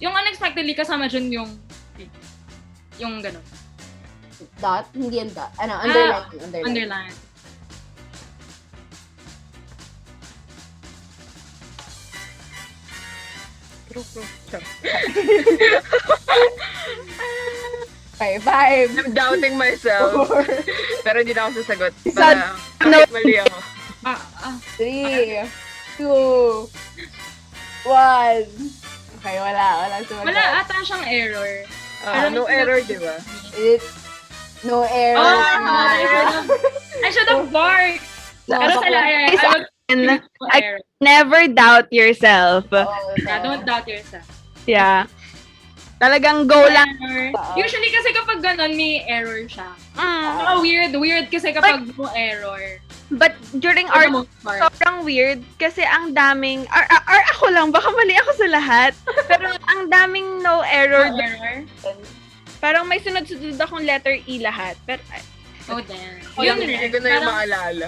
Yung unexpectedly kasama dyan yung ganun. Dot? Hindi yan dot. Underline. Underline. Underline. Okay, 5. I'm doubting myself. Pero hindi na ako sasagot. Sad. Kahit mali ako. 3, 2, 1. Okay, wala sumagot. Wala ata siyang error. No error, di ba? It's no error. I should have barked. Pero sa liar, I never doubt yourself. don't doubt yourself. Yeah. Talagang go lang. Oo. Usually kasi kapag ganun, may error siya. Mm. Weird kasi kapag no error. But during For our the most part. sobrang weird kasi ang daming or ako lang baka mali ako sa lahat pero ang daming no error. No error. Parang may sunod-sunod akong letter E lahat pero Oh, damn. Yun, Yun hindi rin. ko na yung Parang, maalala.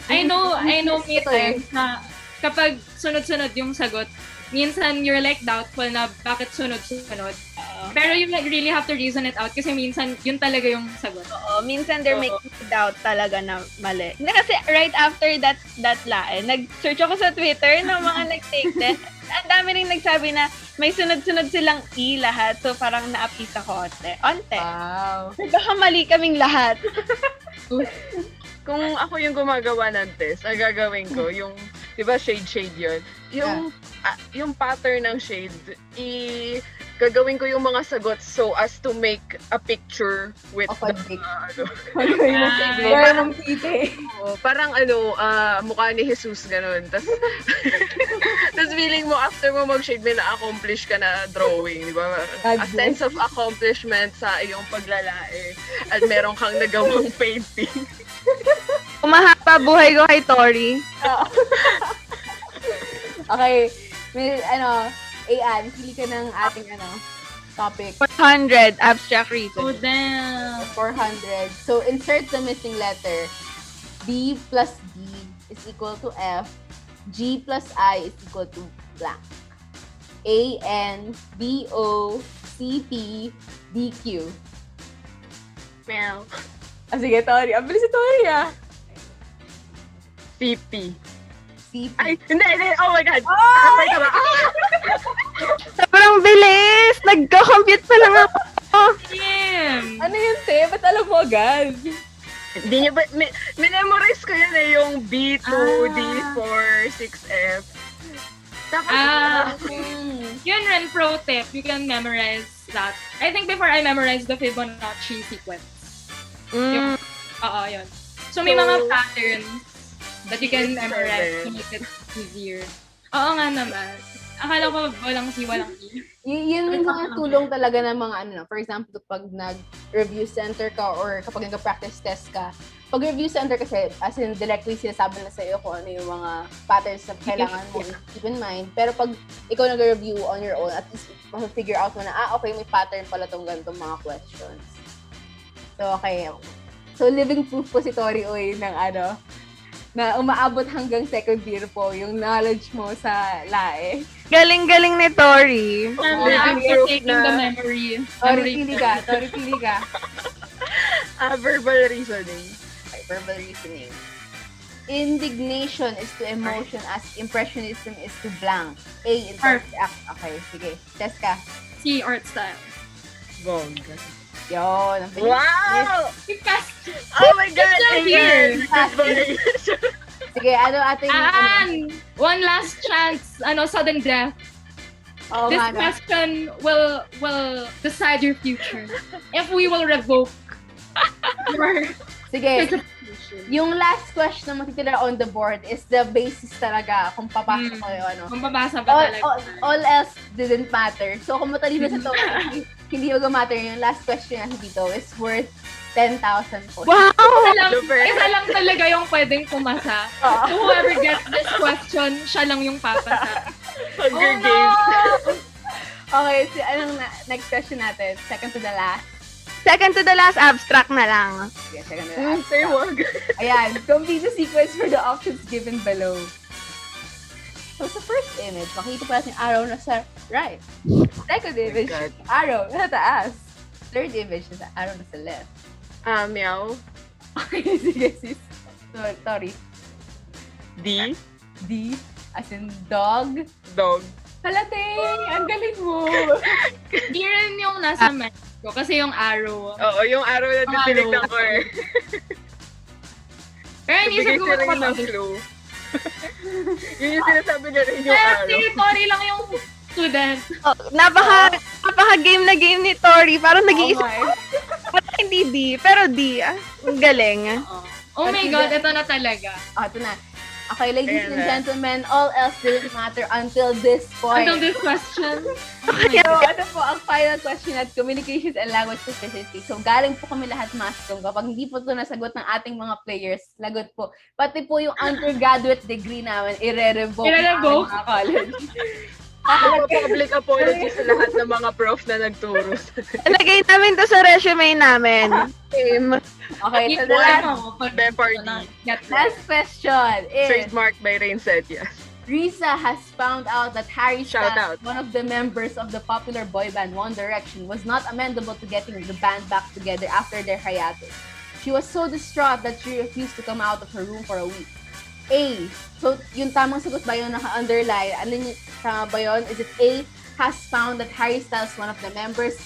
I know may Ito eh. times na kapag sunod-sunod yung sagot, minsan you're like doubtful na bakit sunod-sunod. Pero you like really have to reason it out kasi minsan yun talaga yung sagot. Oo, minsan they're making you doubt talaga na mali. Hindi kasi right after that lae, nag-search ako sa Twitter ng mga nag-take test. Ang dami rin nagsabi na may sunod-sunod silang E lahat. So parang na-appease ako onte. Wow. Baka mali kaming lahat. Kung ako yung gumagawa ng test, ang gagawin ko, yung, di ba shade yun? Yung pattern ng shade, gagawin ko yung mga sagot so as to make a picture with Parang tite. parang mukha ni Jesus, ganun. Tapos feeling mo, after mo mag-shade, may na-accomplish ka na drawing, di ba? A sense of accomplishment sa iyong paglalae. At meron kang nagawang painting. Umahapa buhay ko kay Tori. Okay. May, Ayan, pili ka ng ating topic. 400 abstract reason. Oh, damn. 400. So, insert the missing letter. B plus D is equal to F. G plus I is equal to blank. A, N, B, O, C, P, D, Q. Meow. Sige, Tori. Ang bilis si Tori, CP. CP. Ay, hindi. Oh my God. Ay! Sobrang bilis! Nagko-compute pa lang ako. Damn. Ano yun, te? Ba't alam mo agad? Hindi niya ba, minemorize ko yun yung B2, D4, 6F. Tapos, Yun rin, pro tip. You can memorize that. I think before I memorized the Fibonacci sequence. Yun. Yun. So, may mga patterns that you can memorize to make it easier. Oo nga naman. Akala ko walang C, walang E. Yun yung mga tulong talaga ng mga for example, pag nag-review center ka or kapag nag-practice test ka, pag review center kasi, as in directly sinasabi na sa iyo kung ano yung mga patterns na kailangan mo keep in mind. Pero pag ikaw nag-review on your own, at least ma-figure out mo na, okay, may pattern pala tong ganitong mga questions. So, okay. So, living proof po si Tori Uy ng na umaabot hanggang second year po yung knowledge mo sa lae. Galing-galing ni Tori. I'm taking the memory. Tori, pili ka. verbal reasoning. Okay, verbal reasoning. Indignation is to emotion as impressionism is to blank. A, act. Okay, sige. Test ka. C, art style. Bongga. Yun. Ang bilis. Wow! Because, Oh my God! It's here. Sige, ating... one last chance. Sudden death. Oh, This question will decide your future. If we will revoke your Sige, participation. yung last question na matitira on the board is the basis talaga kung papasok ko yung Kung babasa ba talaga. all else didn't matter. So, kung matalino sa to, hindi mag-matter yung last question na dito is worth 10,000 po. Wow! Isa lang talaga yung pwedeng pumasa. So whoever gets this question, siya lang yung papasa. Hunger Games. Okay, so anong next question natin? Second to the last. Second to the last abstract na lang. Okay, second to the last. Say wag. Ayan, complete the sequence for the options given below. So, sa first image, makikita pa natin yung arrow na sa right. Second image, God. arrow na taas. Third image, na arrow na sa left. Meow. Okay, sige sis. Sorry. D. D, as in dog. Dog. Kalating! Ang galing mo! Di rin yung nasa Mexico kasi yung arrow. Oo, yung arrow na titinignan ko eh. Pero hindi Bigay siguro sila ng clue. Yun yung sinasabi na rin yung arrow. si Tori lang yung student. Napaka-game na game ni Tori. Parang nag-iisip. my. Hindi D, pero D. Ang galing. Oh my God, ito na talaga. Ito na. Okay, ladies Ayan and na. gentlemen, all else didn't matter until this point. Until this question. So, ito po ang final question at Communications and Language Proficiency. So, galing po kami lahat Maskolm. Kapag hindi po ito nasagot ng ating mga players, lagot po. Pati po yung undergraduate degree namin, i-revoke ng mga college. Public apology sa lahat ng mga prof na nagturo. Lagay namin to sa resume namin. Same. Okay, so the last Bepardy. question is, Trademarked by Rain Setias. Risa has found out that Harry Shout Styles, out. one of the members of the popular boy band One Direction, was not amenable to getting the band back together after their hiatus. She was so distraught that she refused to come out of her room for a week. A. So, yung tamang sagot ba yun naka-underline? Ano yung tama ba yun? Is it A, has found that Harry Styles, one of the members?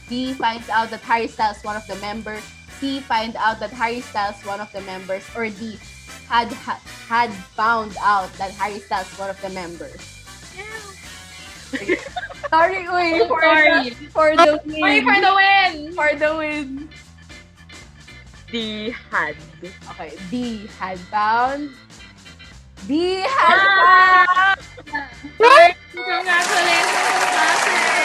B, finds out that Harry Styles, one of the members? C, find out that Harry Styles, one of the members? Or D, had found out that Harry Styles, one of the members? Sorry, uy, for the win. Sorry for the win! For the win. The had. Okay, D, had found. D, had found. Congratulations, classic!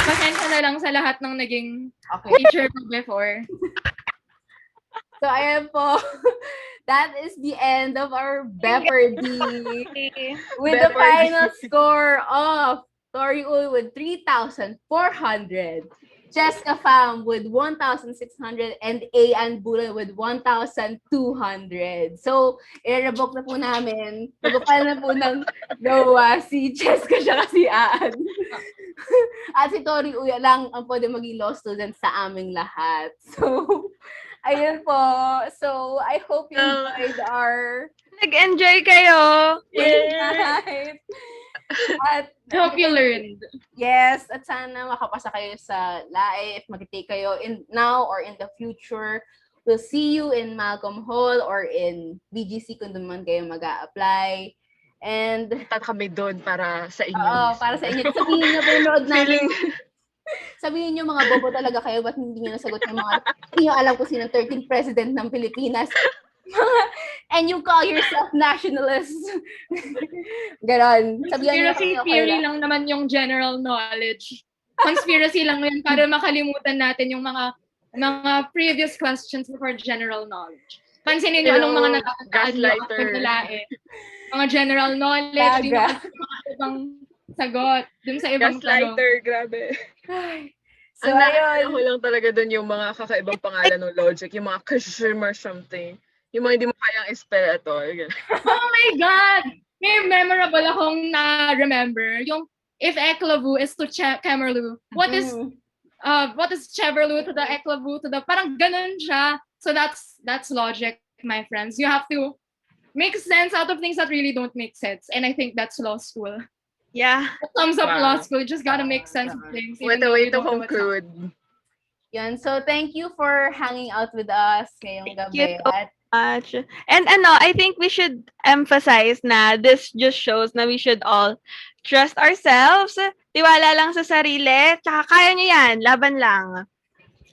Pasensya na lang sa lahat ng naging Okay. teacher ko before. So, ayan po. That is the end of our Bepardy. With the Bepardy. final score of Tori Uy with 3,400. Jessica Pham with 1,600 and Ayan Bulan with 1,200. So, i-revoke na po namin. Nag-file na po ng NOAA si Jessica siya kasi Aan. At si Tori Uy lang ang pwede maging law student sa aming lahat. So, ayun po. So, I hope you enjoyed our Nag-enjoy kayo. night. At I hope you learned. yes, at sana makapasa kayo sa LAE if mag-take kayo in now or in the future. We'll see you in Malcolm Hall or in BGC kung naman kayo mag-a-apply. And Punta kami doon para sa inyo. para sa inyo. Sabihin nyo, pinanood namin. Feeling, Sabihin nyo, mga bobo talaga kayo, ba't hindi nyo nasagot yung mga, hindi nyo alam kung sino 13th president ng Pilipinas. And you call yourself nationalist. Ganon. Sabihan nyo Conspiracy kayo, theory kayo lang naman yung general knowledge. Conspiracy lang yun para makalimutan natin yung mga previous questions before general knowledge. Pansinin nyo anong mga natatandaan nyo gaslighter. after nila Mga general knowledge, di Daga. mga ibang sagot dun sa ibang tanong. Gaslighter, grabe. So, Ang nakakala ko ayun. lang talaga doon yung mga kakaibang pangalan ng logic, yung mga kashim or something. Yung mga hindi mo kayang spell at all. Oh my God! May memorable akong na-remember. Yung if Eklavu is to Kemerlu, what is Cheverlu to the Eklavu to the... Parang ganun siya. So that's logic, my friends. You have to make sense out of things that really don't make sense. And I think that's law school. Yeah. It sums up Wow. law school. You just gotta make sense of things. What even a though way you to don't know what's conclude. Yan. So, thank you for hanging out with us ngayong Thank gabi. you so At much. And I think we should emphasize na this just shows na we should all trust ourselves, tiwala lang sa sarili, tsaka kaya nyo yan, laban lang.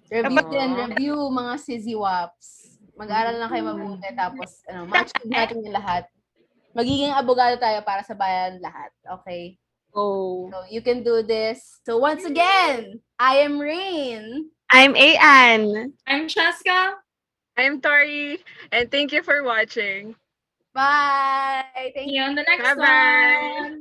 review mga Sizzy Waps. Mag-aral lang kayo mabuti tapos ma-achieve natin yung lahat. Magiging abogado tayo para sa bayan lahat. Okay? Oh. So, you can do this. So, once again, I am Rain. I'm Ayan. I'm Cheska. I'm Tori, and thank you for watching. Bye! Thank See you you. on the next Bye-bye. one.